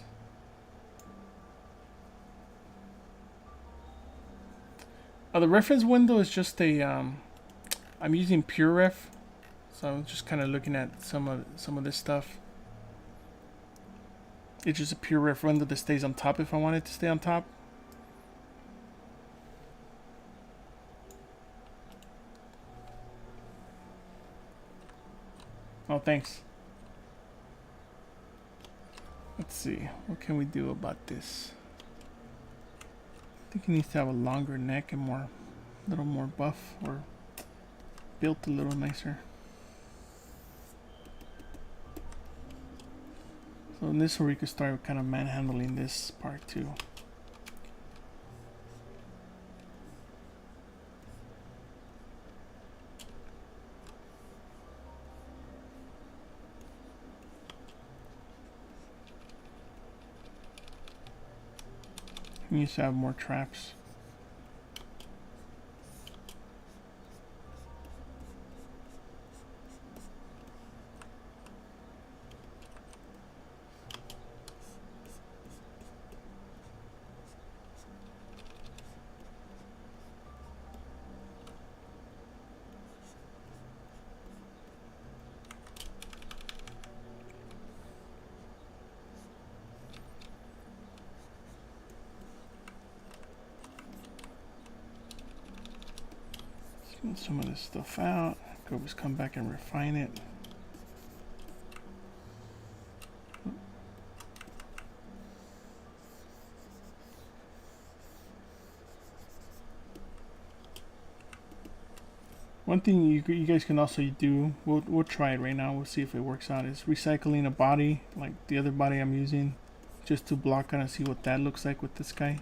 The reference window is just a I'm using PureRef, so I'm just kind of looking at some of this stuff. It's just a PureRef window that stays on top if I want it to stay on top. Oh, thanks. Let's see, what can we do about this? I think he needs to have a longer neck and a little more buff, or built a little nicer. So in this, where we could start kind of manhandling this part too. He needs to have more traps. Smooth some of this stuff out. Go just come back and refine it. One thing you guys can also do, we'll try it right now, we'll see if it works out, is recycling a body, like the other body I'm using, just to block kind of see what that looks like with this guy.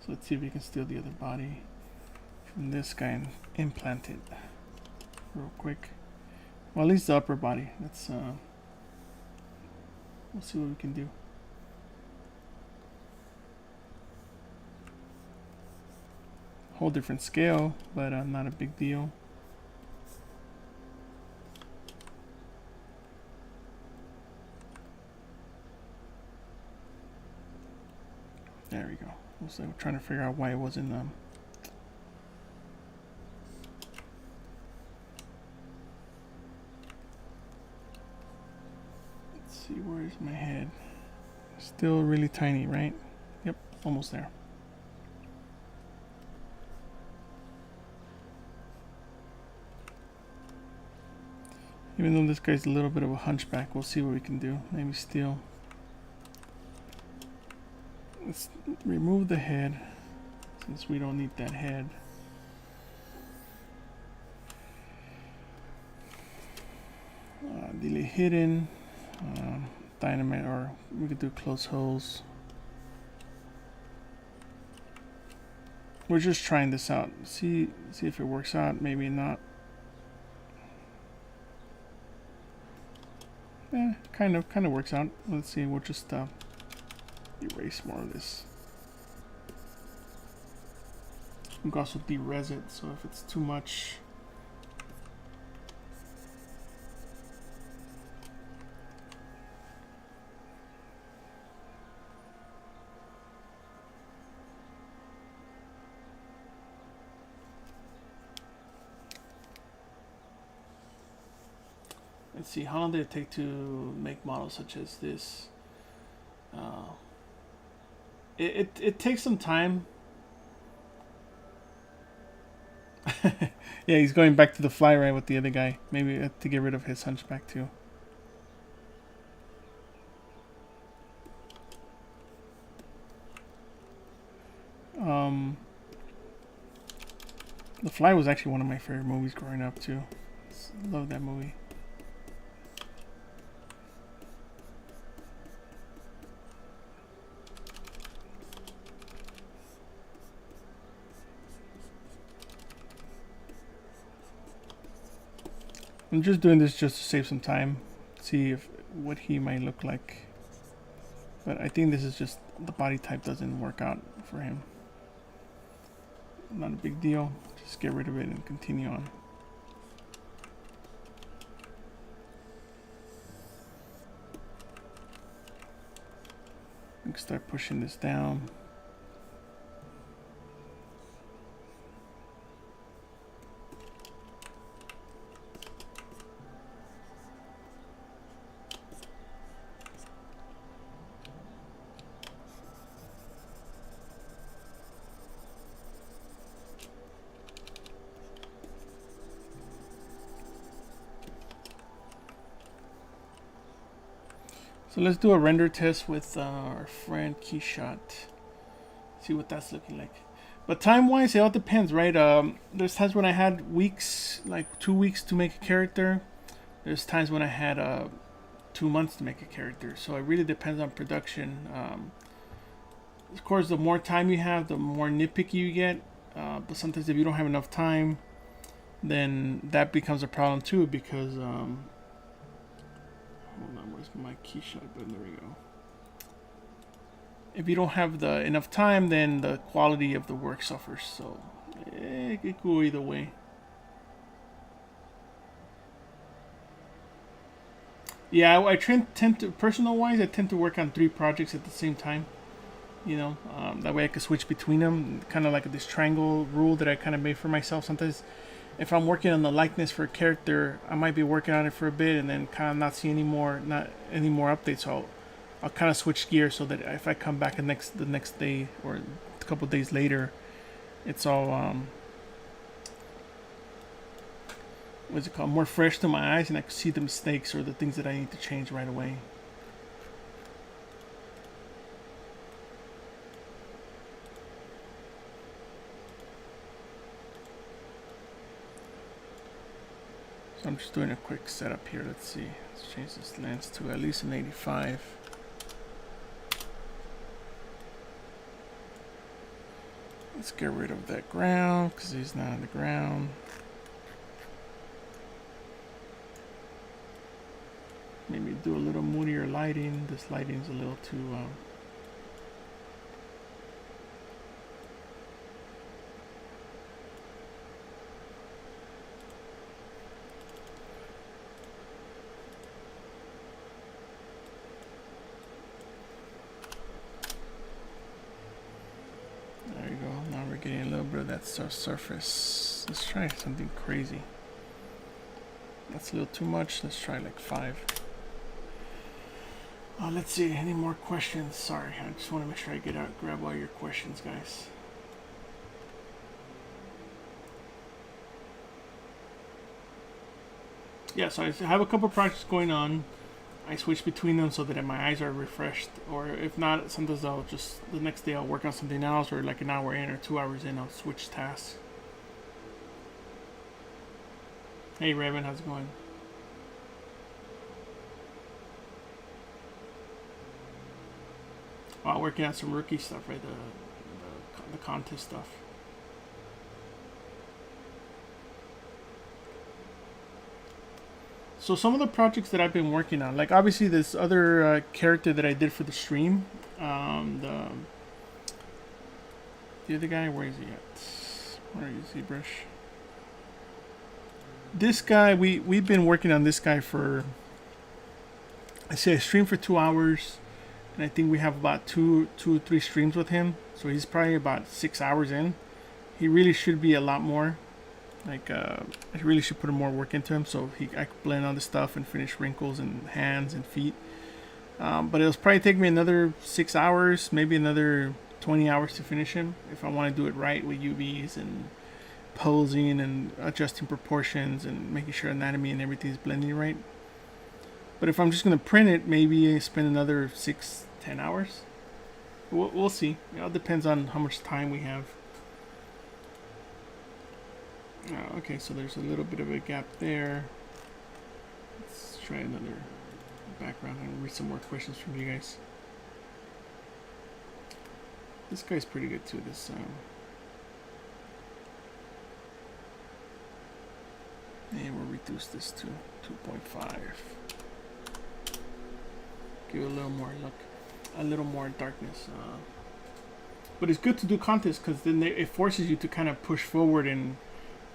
So let's see if we can steal the other body from this guy and implant it real quick. Well, at least the upper body. That's we'll see what we can do. Whole different scale, but not a big deal. There we go. So we're trying to figure out why it wasn't let's see, where's my head? Still really tiny, right? Yep, almost there. Even though this guy's a little bit of a hunchback, we'll see what we can do. Maybe steal. Let's remove the head, since we don't need that head. Delete hidden, dynamite, or we could do close holes. We're just trying this out. See if it works out. Maybe not. Kind of works out. Let's see. We'll just erase more of this. We can also de-res it, so if it's too much, let's see, how long did it take to make models such as this? It takes some time. Yeah, he's going back to the fly right with the other guy. Maybe to get rid of his hunchback too. The Fly was actually one of my favorite movies growing up too. Love that movie. I'm just doing this just to save some time, see if what he might look like. But I think this is just the body type doesn't work out for him. Not a big deal. Just get rid of it and continue on. We can start pushing this down. So let's do a render test with our friend Keyshot. See what that's looking like. But time-wise, it all depends, right? There's times when I had weeks, like 2 weeks to make a character. There's times when I had 2 months to make a character. So it really depends on production. Of course, the more time you have, the more nitpicky you get. But sometimes if you don't have enough time, then that becomes a problem too, because hold on, where's my Keyshot button? There we go. If you don't have enough time, then the quality of the work suffers. So it could go either way. Yeah, I tend to, personal-wise, I tend to work on 3 projects at the same time. You know, that way I can switch between them. Kind of like this triangle rule that I kind of made for myself. Sometimes if I'm working on the likeness for a character, I might be working on it for a bit and then kind of not see any more updates. So I'll kind of switch gears so that if I come back the next day or a couple days later, it's all what's it called, more fresh to my eyes, and I can see the mistakes or the things that I need to change right away. So I'm just doing a quick setup here. Let's see. Let's change this lens to at least an 85. Let's get rid of that ground because he's not on the ground. Maybe do a little moodier lighting. This lighting's a little too there you go. Now we're getting a little bit of that surface. Let's try something crazy. That's a little too much. Let's try like 5. Let's see, any more questions? Sorry, I just want to make sure I grab all your questions, guys. Yeah, so I have a couple projects going on. I switch between them so that my eyes are refreshed, or if not, sometimes I'll just, the next day I'll work on something else, or like an hour in or 2 hours in, I'll switch tasks. Hey Raven, how's it going? Wow, working on some rookie stuff, right? The contest stuff. So some of the projects that I've been working on, like obviously this other character that I did for the stream, the other guy, where is he at? Where is ZBrush? This guy, we've been working on this guy for, I say I streamed for 2 hours. And I think we have about two or three streams with him. So he's probably about 6 hours in. He really should be a lot more. Like, I really should put more work into him so I could blend all the stuff and finish wrinkles and hands and feet. But it'll probably take me another 6 hours, maybe another 20 hours to finish him. If I want to do it right with UVs and posing and adjusting proportions and making sure anatomy and everything is blending right. But if I'm just going to print it, maybe I spend another 6-10 hours. We'll see. It all depends on how much time we have. Okay, so there's a little bit of a gap there. Let's try another background and read some more questions from you guys. This guy's pretty good too. This and we'll reduce this to 2.5. Give it a little more look, a little more darkness. But it's good to do contests because then it forces you to kind of push forward and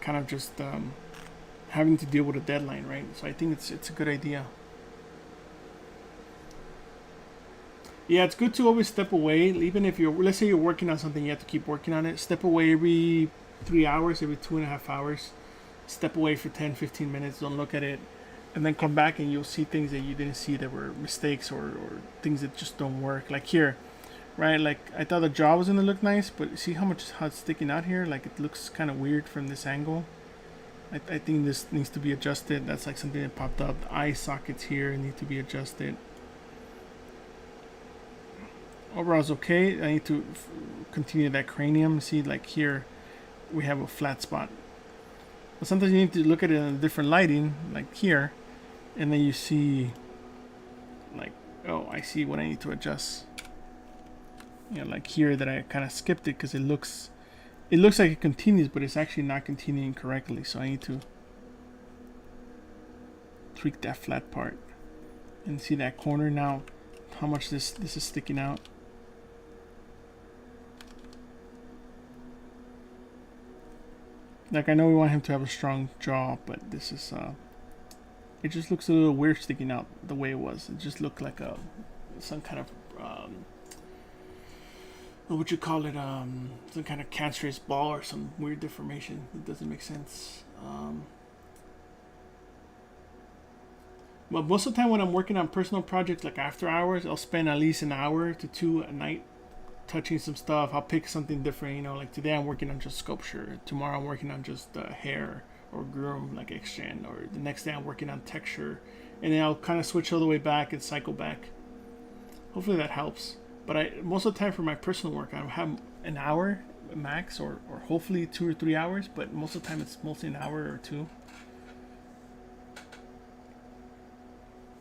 kind of just having to deal with a deadline, right? So I think it's a good idea. Yeah, it's good to always step away, even if let's say you're working on something, you have to keep working on it. Step away every 3 hours, every 2.5 hours. Step away for 10-15 minutes. Don't look at it. And then come back and you'll see things that you didn't see that were mistakes or things that just don't work. Like here, right? Like I thought the jaw was gonna look nice, but see how it's sticking out here? Like it looks kind of weird from this angle. I think this needs to be adjusted. That's like something that popped up. The eye sockets here need to be adjusted. Overall it's okay. I need to continue that cranium. See, like here we have a flat spot. But sometimes you need to look at it in a different lighting, like here, and then you see, like, oh, I see what I need to adjust. You know, like here that I kind of skipped it because it looks like it continues, but it's actually not continuing correctly. So I need to tweak that flat part and see that corner now, how much this is sticking out. Like I know we want him to have a strong jaw, but this is it just looks a little weird sticking out the way it was. It just looked like some kind of what would you call it? Some kind of cancerous ball or some weird deformation. It doesn't make sense. But most of the time when I'm working on personal projects like after hours, I'll spend at least an hour to two at night touching some stuff. I'll pick something different, you know, like today I'm working on just sculpture. Tomorrow I'm working on just hair or groom, like extend, or the next day I'm working on texture. And then I'll kind of switch all the way back and cycle back. Hopefully that helps. But most of the time for my personal work, I have an hour max, or hopefully 2 or 3 hours. But most of the time, it's mostly an hour or two.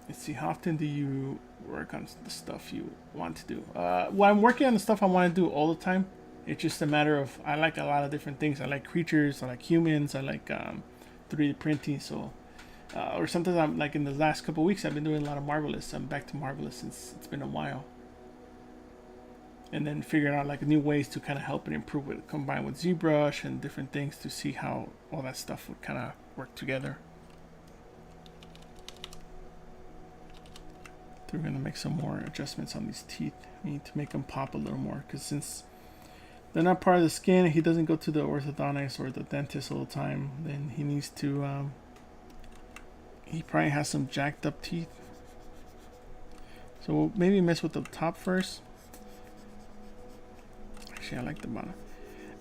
Let's see, how often do you work on the stuff you want to do? Well, I'm working on the stuff I want to do all the time. It's just a matter of, I like a lot of different things. I like creatures, I like humans, I like 3D printing. So, or sometimes I'm like in the last couple of weeks, I've been doing a lot of Marvelous. I'm back to Marvelous since it's been a while. And then figuring out like new ways to kind of help and improve it, combine with ZBrush and different things to see how all that stuff would kind of work together. So we're gonna make some more adjustments on these teeth. We need to make them pop a little more, because since they're not part of the skin, he doesn't go to the orthodontist or the dentist all the time, then he needs to, he probably has some jacked up teeth. So we'll maybe mess with the top first. Actually, I like the bottom.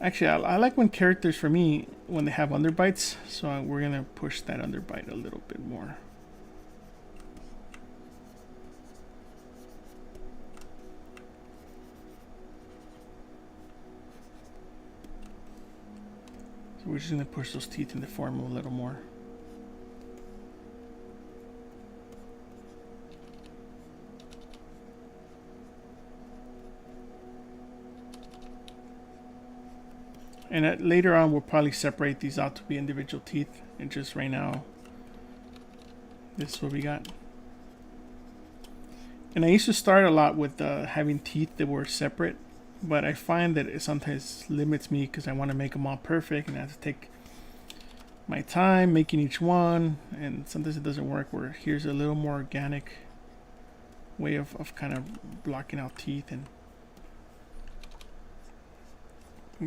Actually, I like when characters, for me, when they have underbites, so we're gonna push that underbite a little bit more. So we're just gonna push those teeth in the form a little more. And later on, we'll probably separate these out to be individual teeth. And just right now, this is what we got. And I used to start a lot with having teeth that were separate. But I find that it sometimes limits me because I want to make them all perfect. And I have to take my time making each one. And sometimes it doesn't work, where here's a little more organic way of kind of blocking out teeth and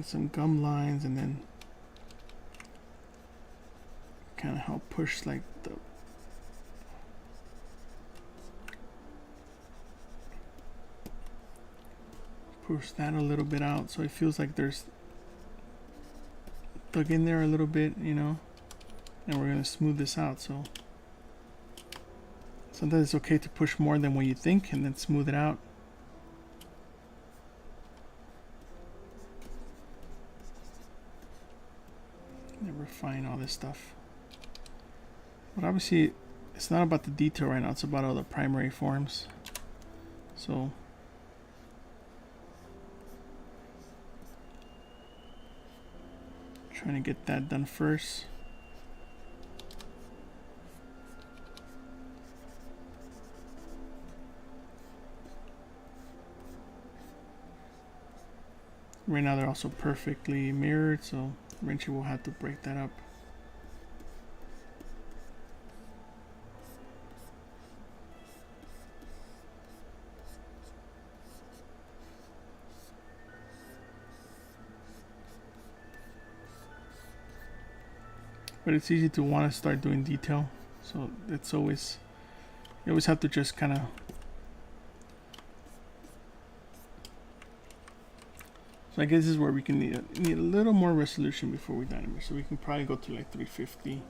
some gum lines, and then kind of help push like the push that a little bit out, so it feels like there's dug in there a little bit, you know. And we're gonna smooth this out. So sometimes it's okay to push more than what you think and then smooth it out. Refine all this stuff, but obviously it's not about the detail right now, it's about all the primary forms. So trying to get that done first. Right now they're also perfectly mirrored, so eventually we'll have to break that up. But it's easy to want to start doing detail, so it's always, you always have to just kind of So I guess this is where we can need a little more resolution before we dynamic. So we can probably go to like 350.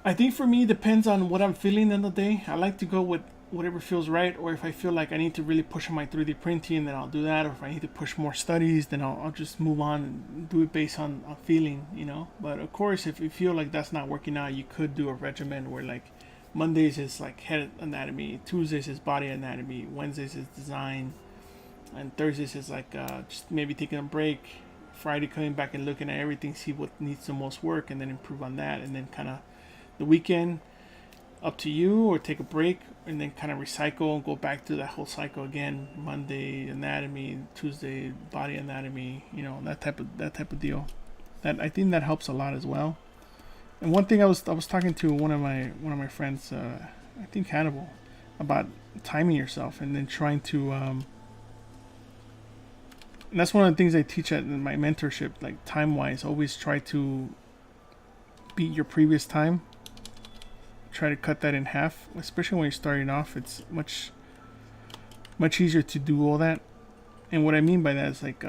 I think for me, it depends on what I'm feeling in the day. I like to go with whatever feels right, or if I feel like I need to really push on my 3D printing, then I'll do that. Or if I need to push more studies, then I'll just move on and do it based on feeling, you know. But of course, if you feel like that's not working out, you could do a regimen where like Mondays is like head anatomy, Tuesdays is body anatomy, Wednesdays is design, and Thursdays is like just maybe taking a break, Friday coming back and looking at everything, see what needs the most work, and then improve on that, and then kind of the weekend up to you, or take a break and then kind of recycle and go back through that whole cycle again. Monday anatomy, Tuesday body anatomy, you know, that type of deal. That, I think that helps a lot as well. And one thing I was talking to one of my friends, I think Hannibal, about timing yourself and then trying to and that's one of the things I teach at my mentorship, like time wise. Always try to beat your previous time. Try to cut that in half, especially when you're starting off. It's much easier to do all that. And what I mean by that is like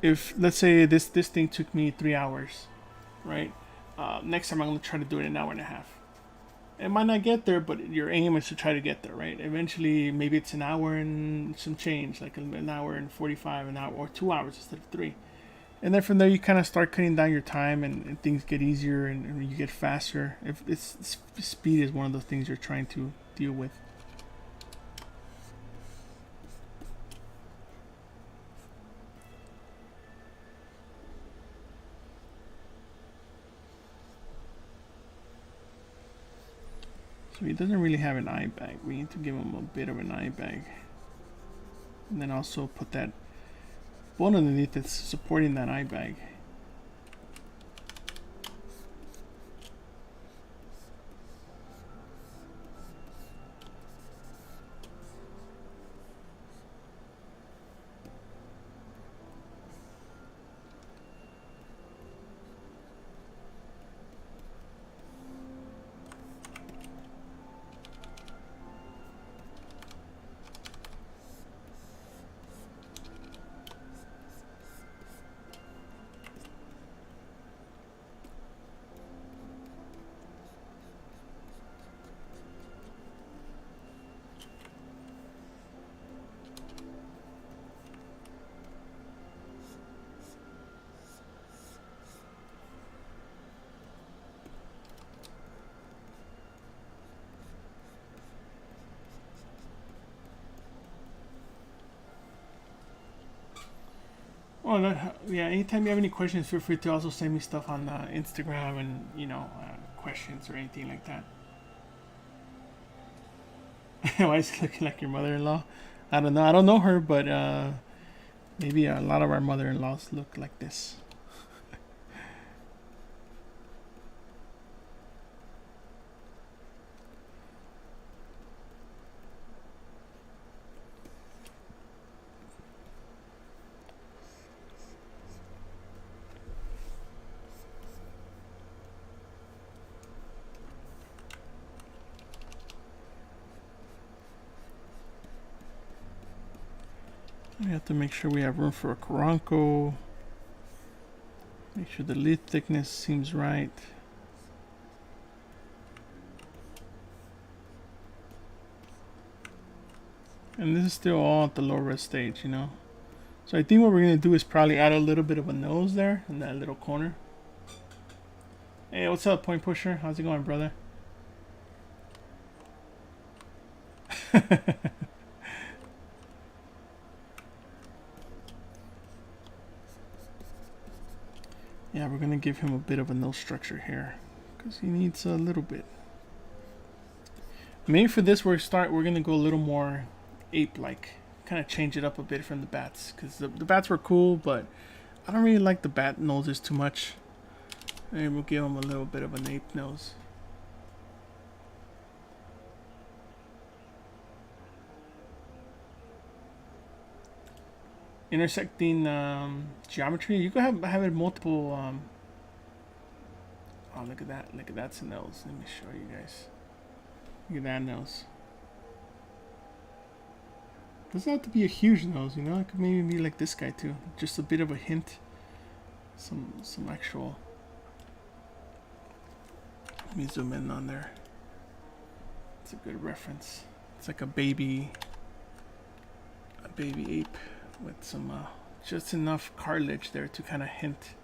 if let's say this thing took me 3 hours, right? Next time I'm gonna try to do it in an hour and a half. It might not get there, but your aim is to try to get there, right? Eventually, maybe it's an hour and some change, like an hour and 45, an hour, or 2 hours instead of 3. And then from there, you kind of start cutting down your time, and things get easier, and you get faster. If it's speed is one of those things you're trying to deal with. So he doesn't really have an eye bag. We need to give him a bit of an eye bag. And then also put that bone underneath that's supporting that eye bag. Well, yeah. Anytime you have any questions, feel free to also send me stuff on Instagram, and questions or anything like that. Why is it looking like your mother-in-law? I don't know. I don't know her, but maybe a lot of our mother-in-laws look like this. We have to make sure we have room for a Karanko. Make sure the lid thickness seems right. And this is still all at the low res stage, So I think what we're going to do is probably add a little bit of a nose there in that little corner. Hey, what's up, Point Pusher? How's it going, brother? Yeah, we're going to give him a bit of a nose structure here, because he needs a little bit. Maybe for this we're going to go a little more ape-like. Kind of change it up a bit from the bats, because the bats were cool, but I don't really like the bat noses too much. Maybe we'll give him a little bit of an ape nose. Intersecting geometry. You can have it multiple. Oh, look at that! Look at that's a nose. Let me show you guys. Look at that nose. Doesn't have to be a huge nose, It could maybe be like this guy too. Just a bit of a hint. Some actual. Let me zoom in on there. It's a good reference. It's like a baby ape with some just enough cartilage there to kind of hint.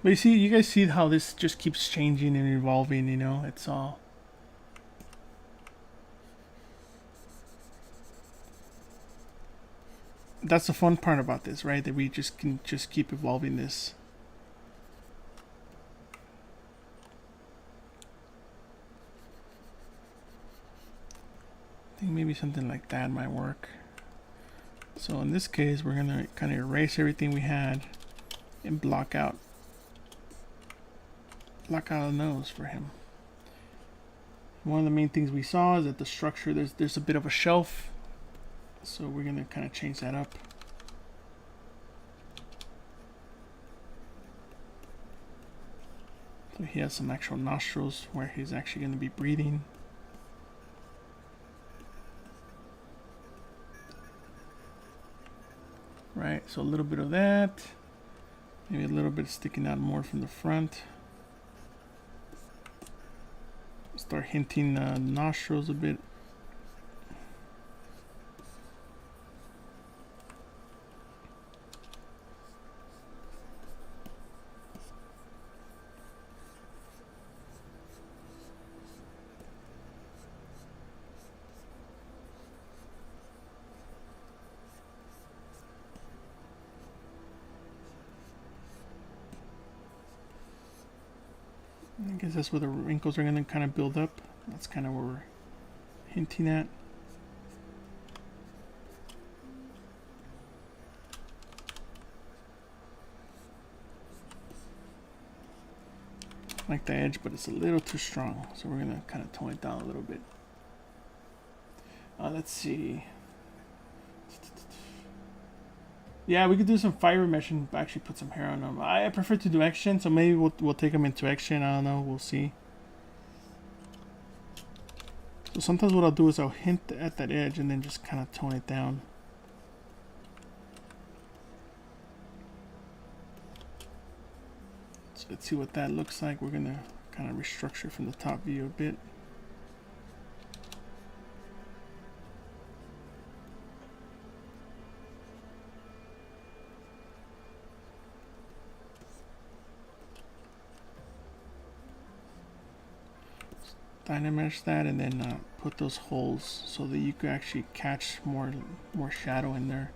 But you guys see how this just keeps changing and evolving, It's all. that's the fun part about this, right? That we just can just keep evolving this. I think maybe something like that might work. So in this case, we're gonna kind of erase everything we had and block out a nose for him. One of the main things we saw is that the structure, there's a bit of a shelf, so we're gonna kind of change that up. So he has some actual nostrils where he's actually going to be breathing. Right, so a little bit of that, maybe a little bit sticking out more from the front. Start hinting nostrils a bit. I guess that's where the wrinkles are going to kind of build up. That's kind of where we're hinting at. I like the edge, but it's a little too strong, so we're going to kind of tone it down a little bit. Let's see. Yeah, we could do some fiber mesh and actually put some hair on them. I prefer to do action, so maybe we'll take them into action. I don't know. We'll see. So sometimes what I'll do is I'll hint at that edge and then just kind of tone it down. So let's see what that looks like. We're going to kind of restructure from the top view a bit. Dynamesh that and then put those holes so that you can actually catch more shadow in there.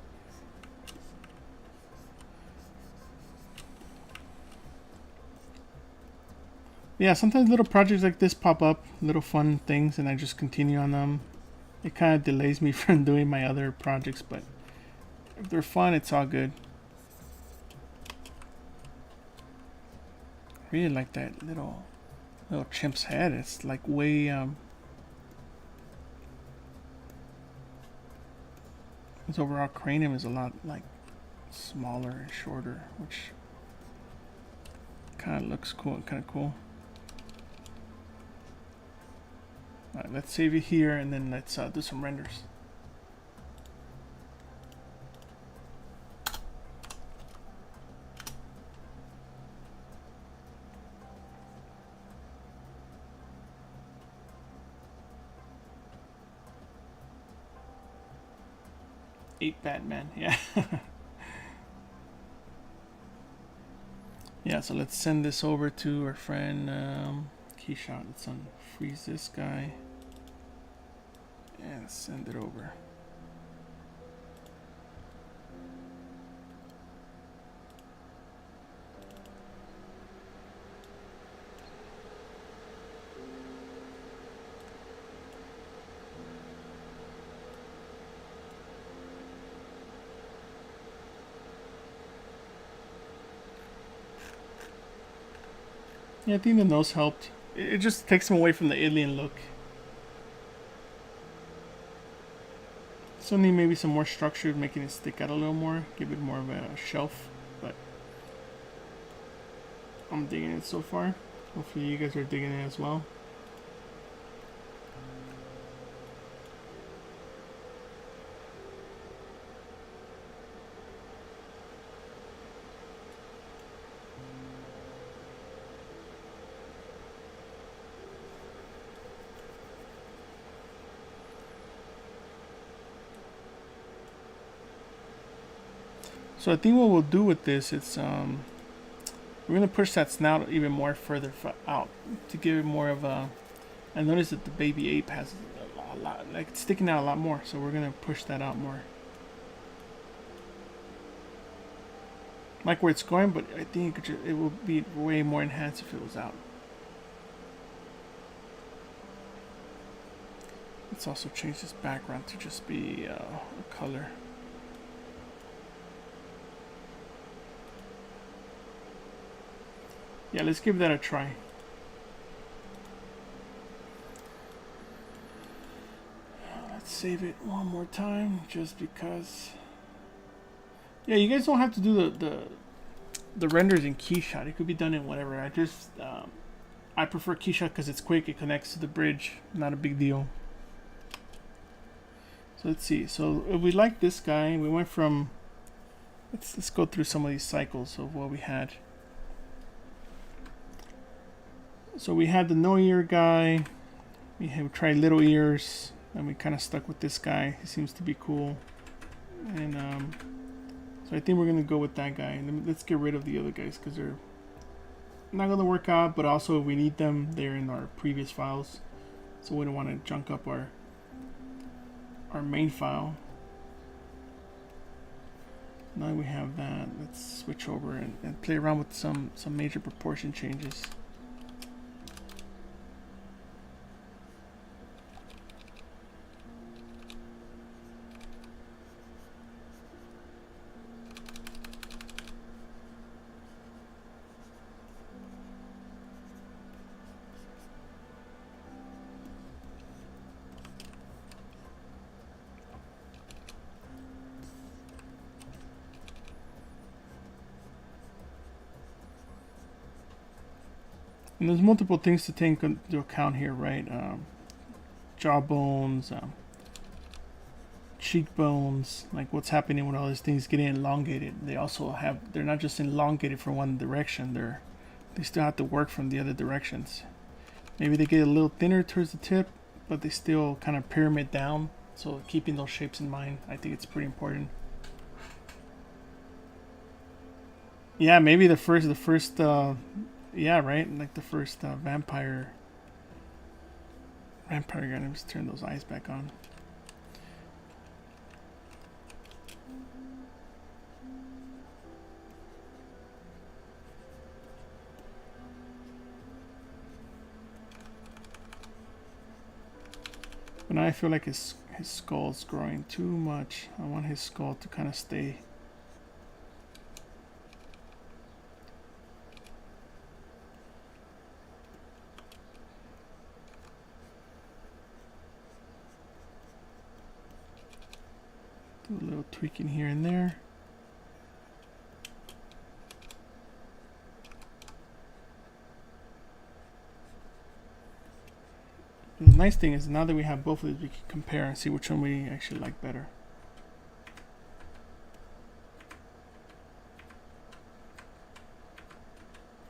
Yeah, sometimes little projects like this pop up, little fun things, and I just continue on them. It kind of delays me from doing my other projects, but if they're fun, it's all good. I really like that little chimp's head. It's like way his overall cranium is a lot like smaller and shorter, which kind of looks cool, kind of cool. All right, let's save it here and then let's do some renders. Batman, yeah. Yeah, so let's send this over to our friend Keyshot. Let's unfreeze this guy and send it over. Yeah, I think the nose helped. It just takes him away from the alien look. Still need maybe some more structure, making it stick out a little more, give it more of a shelf, but I'm digging it so far. Hopefully you guys are digging it as well. So I think what we'll do with this is we're gonna push that snout even more further out to give it more of a. I noticed that the baby ape has a lot, like it's sticking out a lot more. So we're gonna push that out more. like where it's going, but I think it would be way more enhanced if it was out. Let's also change this background to just be a color. Yeah, let's give that a try. Let's save it one more time, just because. Yeah, you guys don't have to do the renders in Keyshot. It could be done in whatever. I prefer Keyshot because it's quick. It connects to the bridge. Not a big deal. So let's see. So if we like this guy, we went from. Let's go through some of these cycles of what we had. So we had the no ear guy. We tried little ears, and we kind of stuck with this guy. He seems to be cool, and so I think we're gonna go with that guy. And let's get rid of the other guys because they're not gonna work out. But also, if we need them, they're in our previous files, so we don't want to junk up our main file. Now we have that. Let's switch over and play around with some major proportion changes. And there's multiple things to take into account here, right? Jawbones, cheekbones, like what's happening with all these things getting elongated. They're not just elongated from one direction, they still have to work from the other directions. Maybe they get a little thinner towards the tip, but they still kind of pyramid down. So keeping those shapes in mind, I think it's pretty important. Yeah, maybe the first yeah, right? Like the first vampire guy. Let's turn those eyes back on. But now I feel like his skull's growing too much. I want his skull to kind of stay. Do a little tweaking here and there. The nice thing is now that we have both of these, we can compare and see which one we actually like better.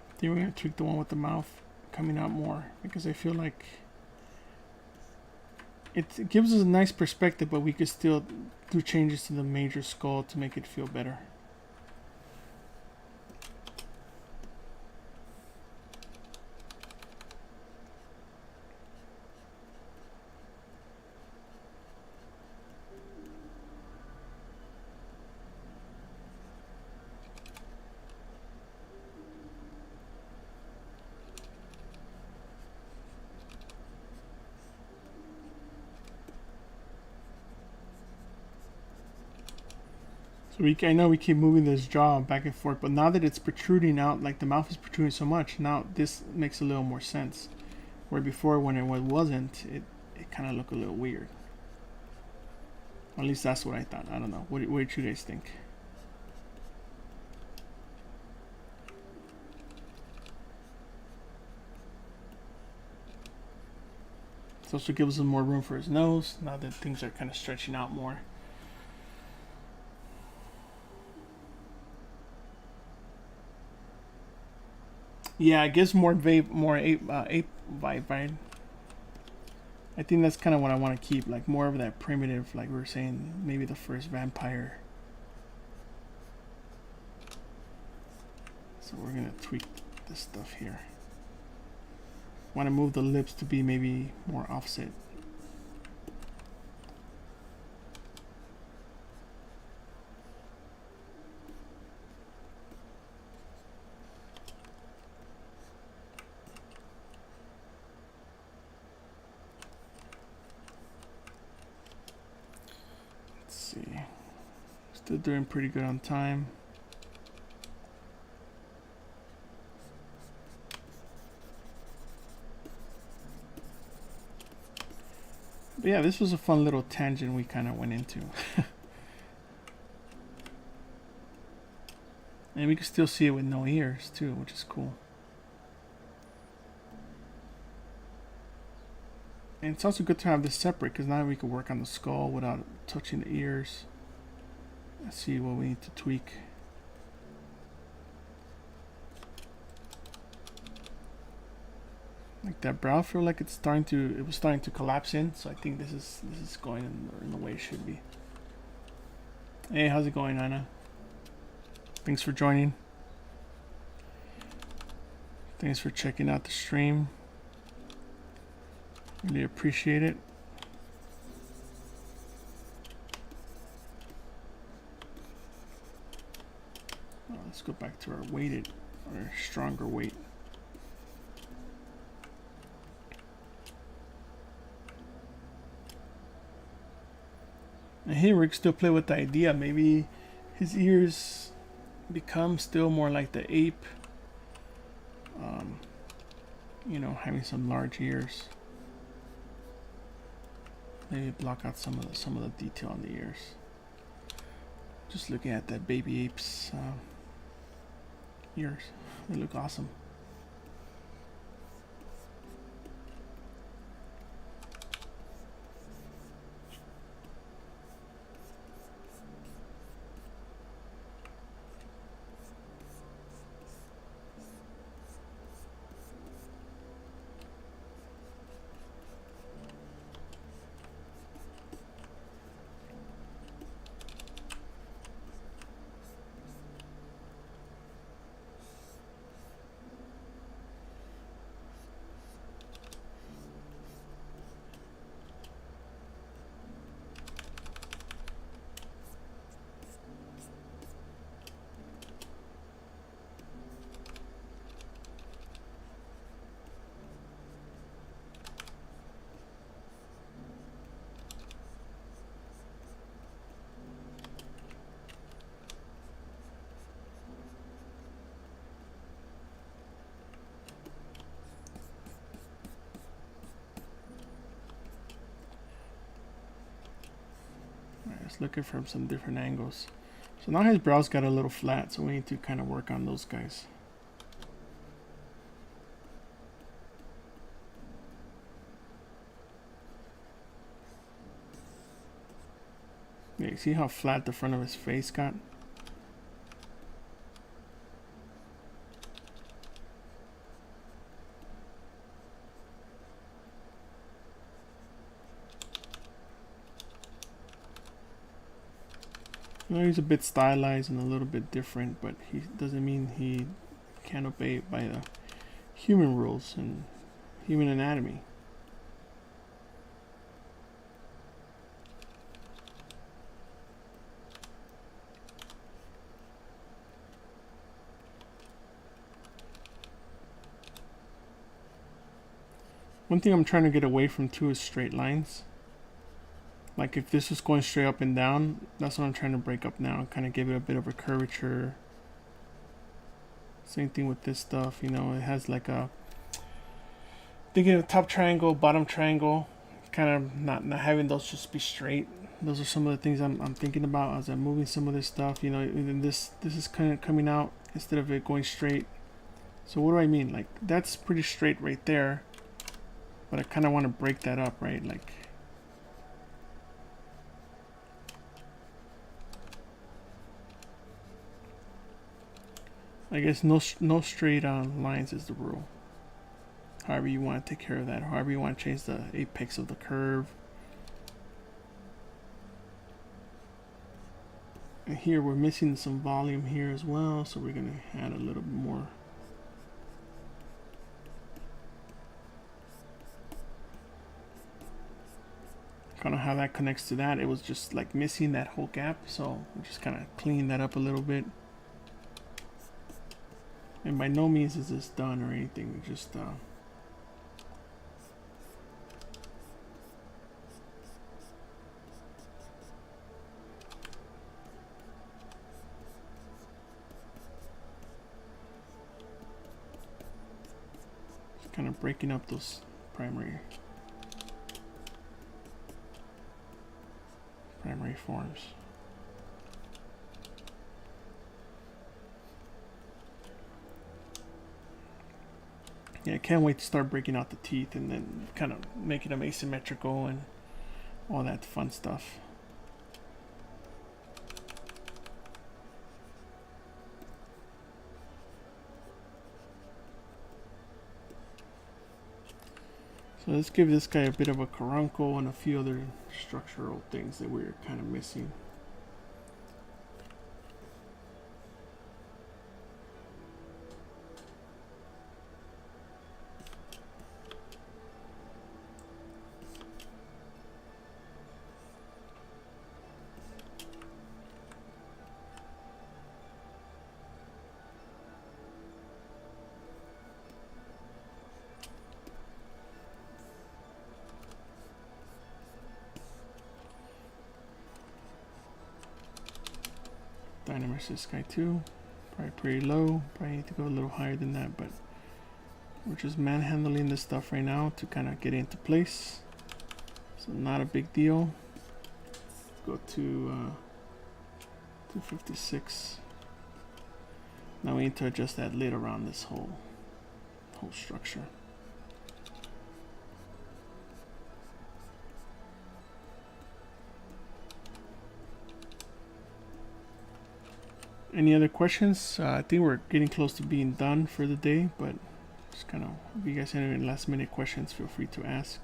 I think we're going to tweak the one with the mouth coming out more because I feel like it gives us a nice perspective, but we could still do changes to the major skull to make it feel better. So I know we keep moving this jaw back and forth, but now that it's protruding out, like the mouth is protruding so much, now this makes a little more sense. Where before, when it wasn't, it kind of looked a little weird. At least that's what I thought. I don't know. What did you guys think? It also gives him more room for his nose, now that things are kind of stretching out more. Yeah, it gives more ape vibe, right? I think that's kind of what I want to keep, like more of that primitive, like we were saying, maybe the first vampire. So we're gonna tweak this stuff here. Want to move the lips to be maybe more offset. Okay, still doing pretty good on time. But yeah, this was a fun little tangent we kind of went into. And we can still see it with no ears too, which is cool. And it's also good to have this separate, because now we can work on the skull without touching the ears. Let's see what we need to tweak. Like that brow, feel like it's starting to, it was starting to collapse in. So I think this is going in the way it should be. Hey, how's it going, Anna? Thanks for joining. Thanks for checking out the stream. Really appreciate it. Oh, let's go back to our weighted, or stronger weight. And here we can still play with the idea. Maybe his ears become still more like the ape. You know, having some large ears. Maybe block out some of the detail on the ears. Just looking at that baby ape's ears, they look awesome. Looking from some different angles. So now his brows got a little flat, so we need to kind of work on those guys. Yeah, you see how flat the front of his face got? You know, he's a bit stylized and a little bit different, but he doesn't mean he can't obey by the human rules and human anatomy. One thing I'm trying to get away from too is straight lines. Like if this is going straight up and down, that's what I'm trying to break up now. Kind of give it a bit of a curvature. Same thing with this stuff, you know, it has like a, thinking of top triangle, bottom triangle, kind of not having those just be straight. Those are some of the things I'm thinking about as I'm moving some of this stuff, you know, and this is kind of coming out instead of it going straight. So what do I mean? Like that's pretty straight right there, but I kind of want to break that up, right? Like, I guess no straight on lines is the rule. However you want to take care of that, however you want to change the apex of the curve. And here we're missing some volume here as well, so we're going to add a little bit more. Kind of how that connects to that, it was just like missing that whole gap, so we just kind of clean that up a little bit. And by no means is this done or anything, just kind of breaking up those primary forms. Yeah, I can't wait to start breaking out the teeth and then kind of making them asymmetrical and all that fun stuff. So let's give this guy a bit of a caruncle and a few other structural things that we're kind of missing. Dynamics this guy too, probably pretty low, probably need to go a little higher than that, but we're just manhandling this stuff right now to kind of get into place, so not a big deal. Let's go to 256. Now we need to adjust that lid around this whole structure. Any other questions? I think we're getting close to being done for the day, but just kind of, if you guys have any last minute questions, feel free to ask.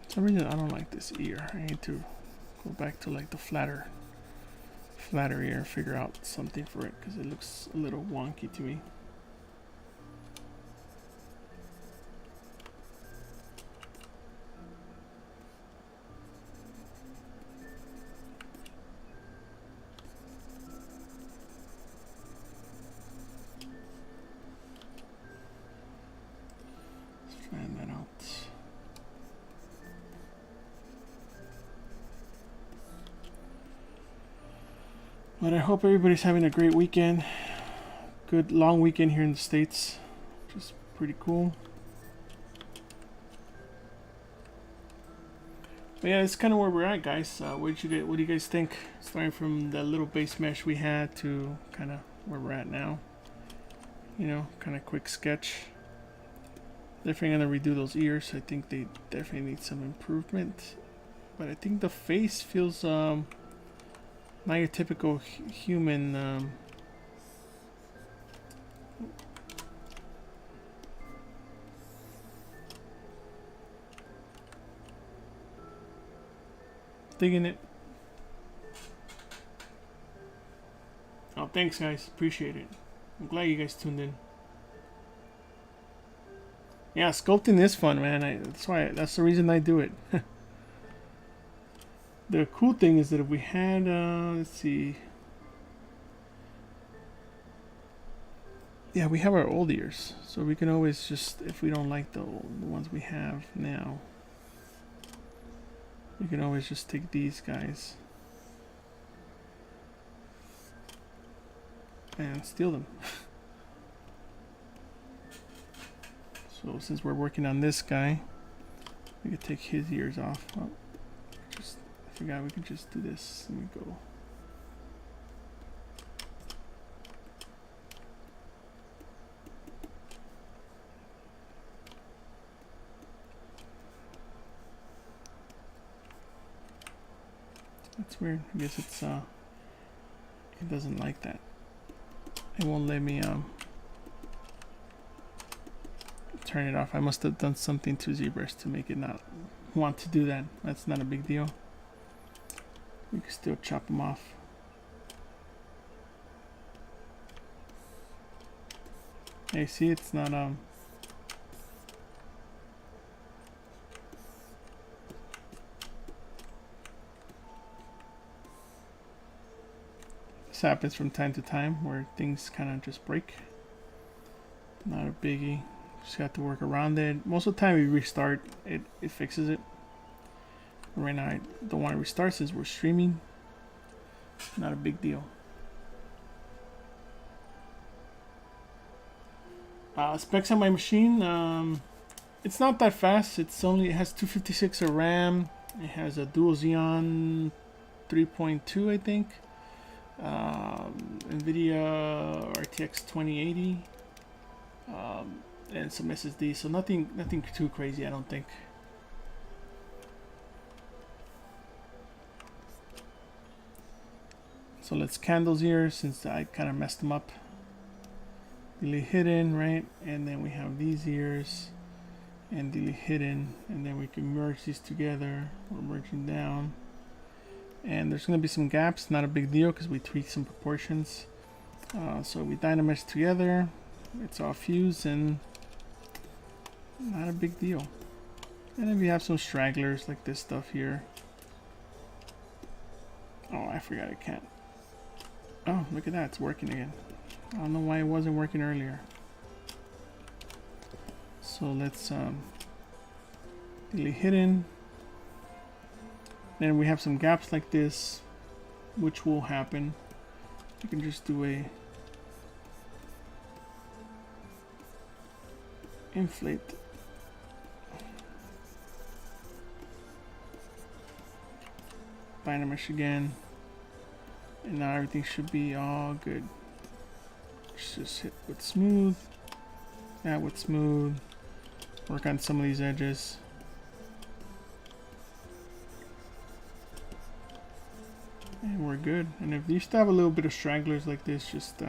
For some reason I don't like this ear. I need to go back to like the flatter ear and figure out something for it because it looks a little wonky to me. Let's find that out. But I hope everybody's having a great weekend. Good long weekend here in the States, which is pretty cool. But yeah, it's kind of where we're at, guys. What do you guys think? Starting from the little base mesh we had to kind of where we're at now. You know, kind of quick sketch. Definitely gonna redo those ears. I think they definitely need some improvement. But I think the face feels not your typical human. Digging it. Oh, thanks guys, appreciate it. I'm glad you guys tuned in. Yeah, sculpting is fun, man. That's the reason I do it. The cool thing is that if we had, let's see. Yeah, we have our old ears, so we can always just, if we don't like the ones we have now, we can always just take these guys and steal them. So since we're working on this guy, we could take his ears off. Oh, I forgot we can just do this. Let me go. That's weird. I guess it's it doesn't like that. It won't let me turn it off. I must have done something to ZBrush to make it not want to do that. That's not a big deal. We can still chop them off. Hey, see, it's not this happens from time to time where things kind of just break. Not a biggie. Just got to work around it. Most of the time we restart it, it fixes it. Right now I don't want to restart since we're streaming. Not a big deal. Specs on my machine. It's not that fast. It has 256 of RAM. It has a dual Xeon 3.2, I think. NVIDIA RTX 2080. And some SSD. So nothing too crazy, I don't think. So let's candles here since I kind of messed them up. Delete hidden, right? And then we have these ears and delete hidden, and then we can merge these together. We're merging down, and there's going to be some gaps. Not a big deal because we tweaked some proportions. So we dynamesh together. It's all fused and not a big deal. And then we have some stragglers like this stuff here. Oh, I forgot I can't. Oh, look at that, it's working again. I don't know why it wasn't working earlier. So let's delete hidden. Then we have some gaps like this, which will happen. You can just do a inflate. Dynamesh again. And now everything should be all good. Just hit with smooth, add with smooth, work on some of these edges. And we're good. And if you still have a little bit of stragglers like this, just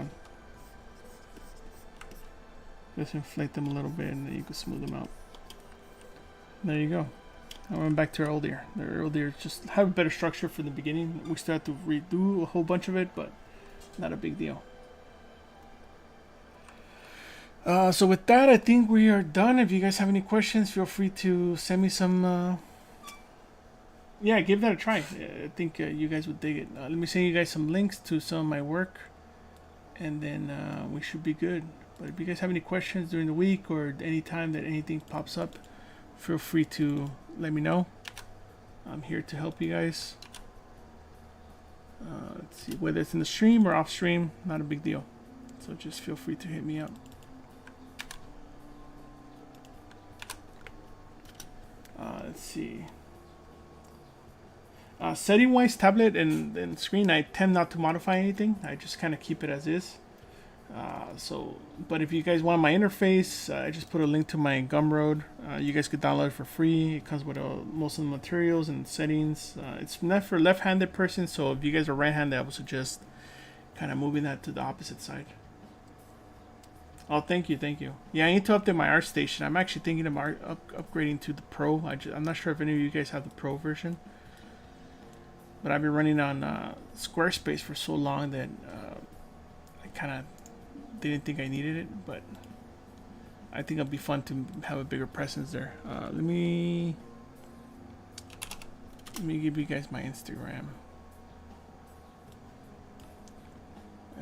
inflate them a little bit and then you can smooth them out. There you go. I went back to our old ear. The old ear just have a better structure for the beginning. We still have to redo a whole bunch of it, but not a big deal. So with that, I think we are done. If you guys have any questions, feel free to send me some. Yeah, give that a try. I think you guys would dig it. Let me send you guys some links to some of my work, and then we should be good. But if you guys have any questions during the week or any time that anything pops up, feel free to let me know. I'm here to help you guys. Let's see, whether it's in the stream or off stream, not a big deal. So just feel free to hit me up. Let's see. Setting wise, tablet and screen, I tend not to modify anything. I just kind of keep it as is. But if you guys want my interface, I just put a link to my Gumroad. You guys could download it for free. It comes with most of the materials and settings. It's not for left-handed person, so if you guys are right-handed, I would suggest kind of moving that to the opposite side. Oh, thank you. Yeah, I need to update my ArtStation. I'm actually thinking of upgrading to the Pro. I'm not sure if any of you guys have the Pro version. But I've been running on Squarespace for so long that I kind of didn't think I needed it, but I think it'll be fun to have a bigger presence there. Let me give you guys my Instagram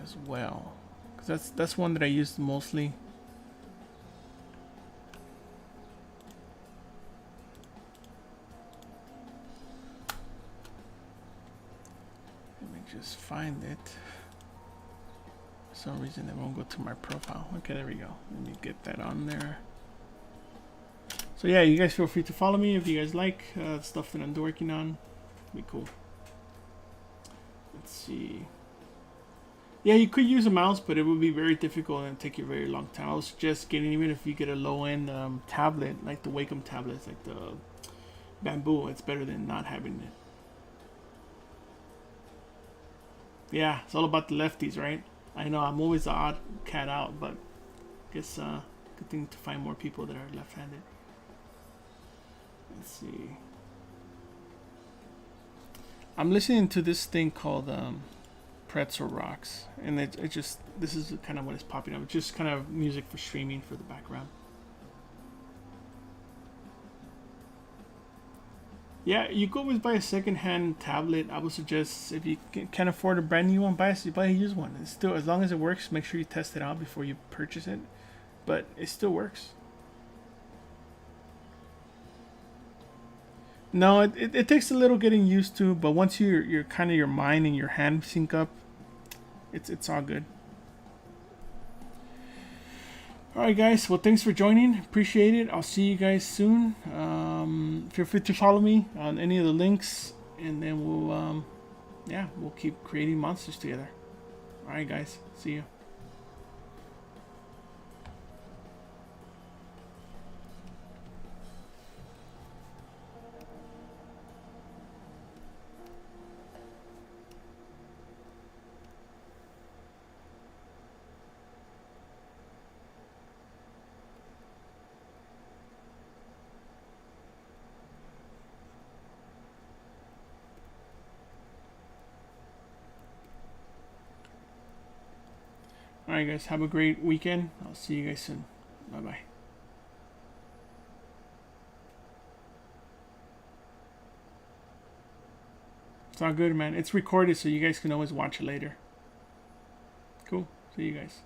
as well, because that's one that I use mostly. Let me just find it. For some reason it won't go to my profile. Okay, there we go. Let me get that on there. So yeah, you guys feel free to follow me if you guys like stuff that I'm working on. It'd be cool. Let's see. Yeah, you could use a mouse, but it would be very difficult and take you a very long time. I would suggest getting, even if you get a low-end tablet, like the Wacom tablets, like the Bamboo, it's better than not having it. Yeah, it's all about the lefties, right? I know I'm always the odd cat out, but I guess good thing to find more people that are left-handed. Let's see. I'm listening to this thing called pretzel rocks, and it just, this is kind of what is popping up. It's just kind of music for streaming for the background. Yeah, you could always buy a second-hand tablet. I would suggest, if you can't afford a brand new one, buy a used one. It's still, as long as it works, make sure you test it out before you purchase it. But it still works. No, it takes a little getting used to, but once your kind of your mind and your hand sync up, it's all good. Alright guys, well thanks for joining, appreciate it. I'll see you guys soon. Feel free to follow me on any of the links, and then we'll we'll keep creating monsters together. Alright guys, see you. Alright guys, have a great weekend. I'll see you guys soon. Bye bye. It's all good, man. It's recorded, so you guys can always watch it later. Cool. See you guys.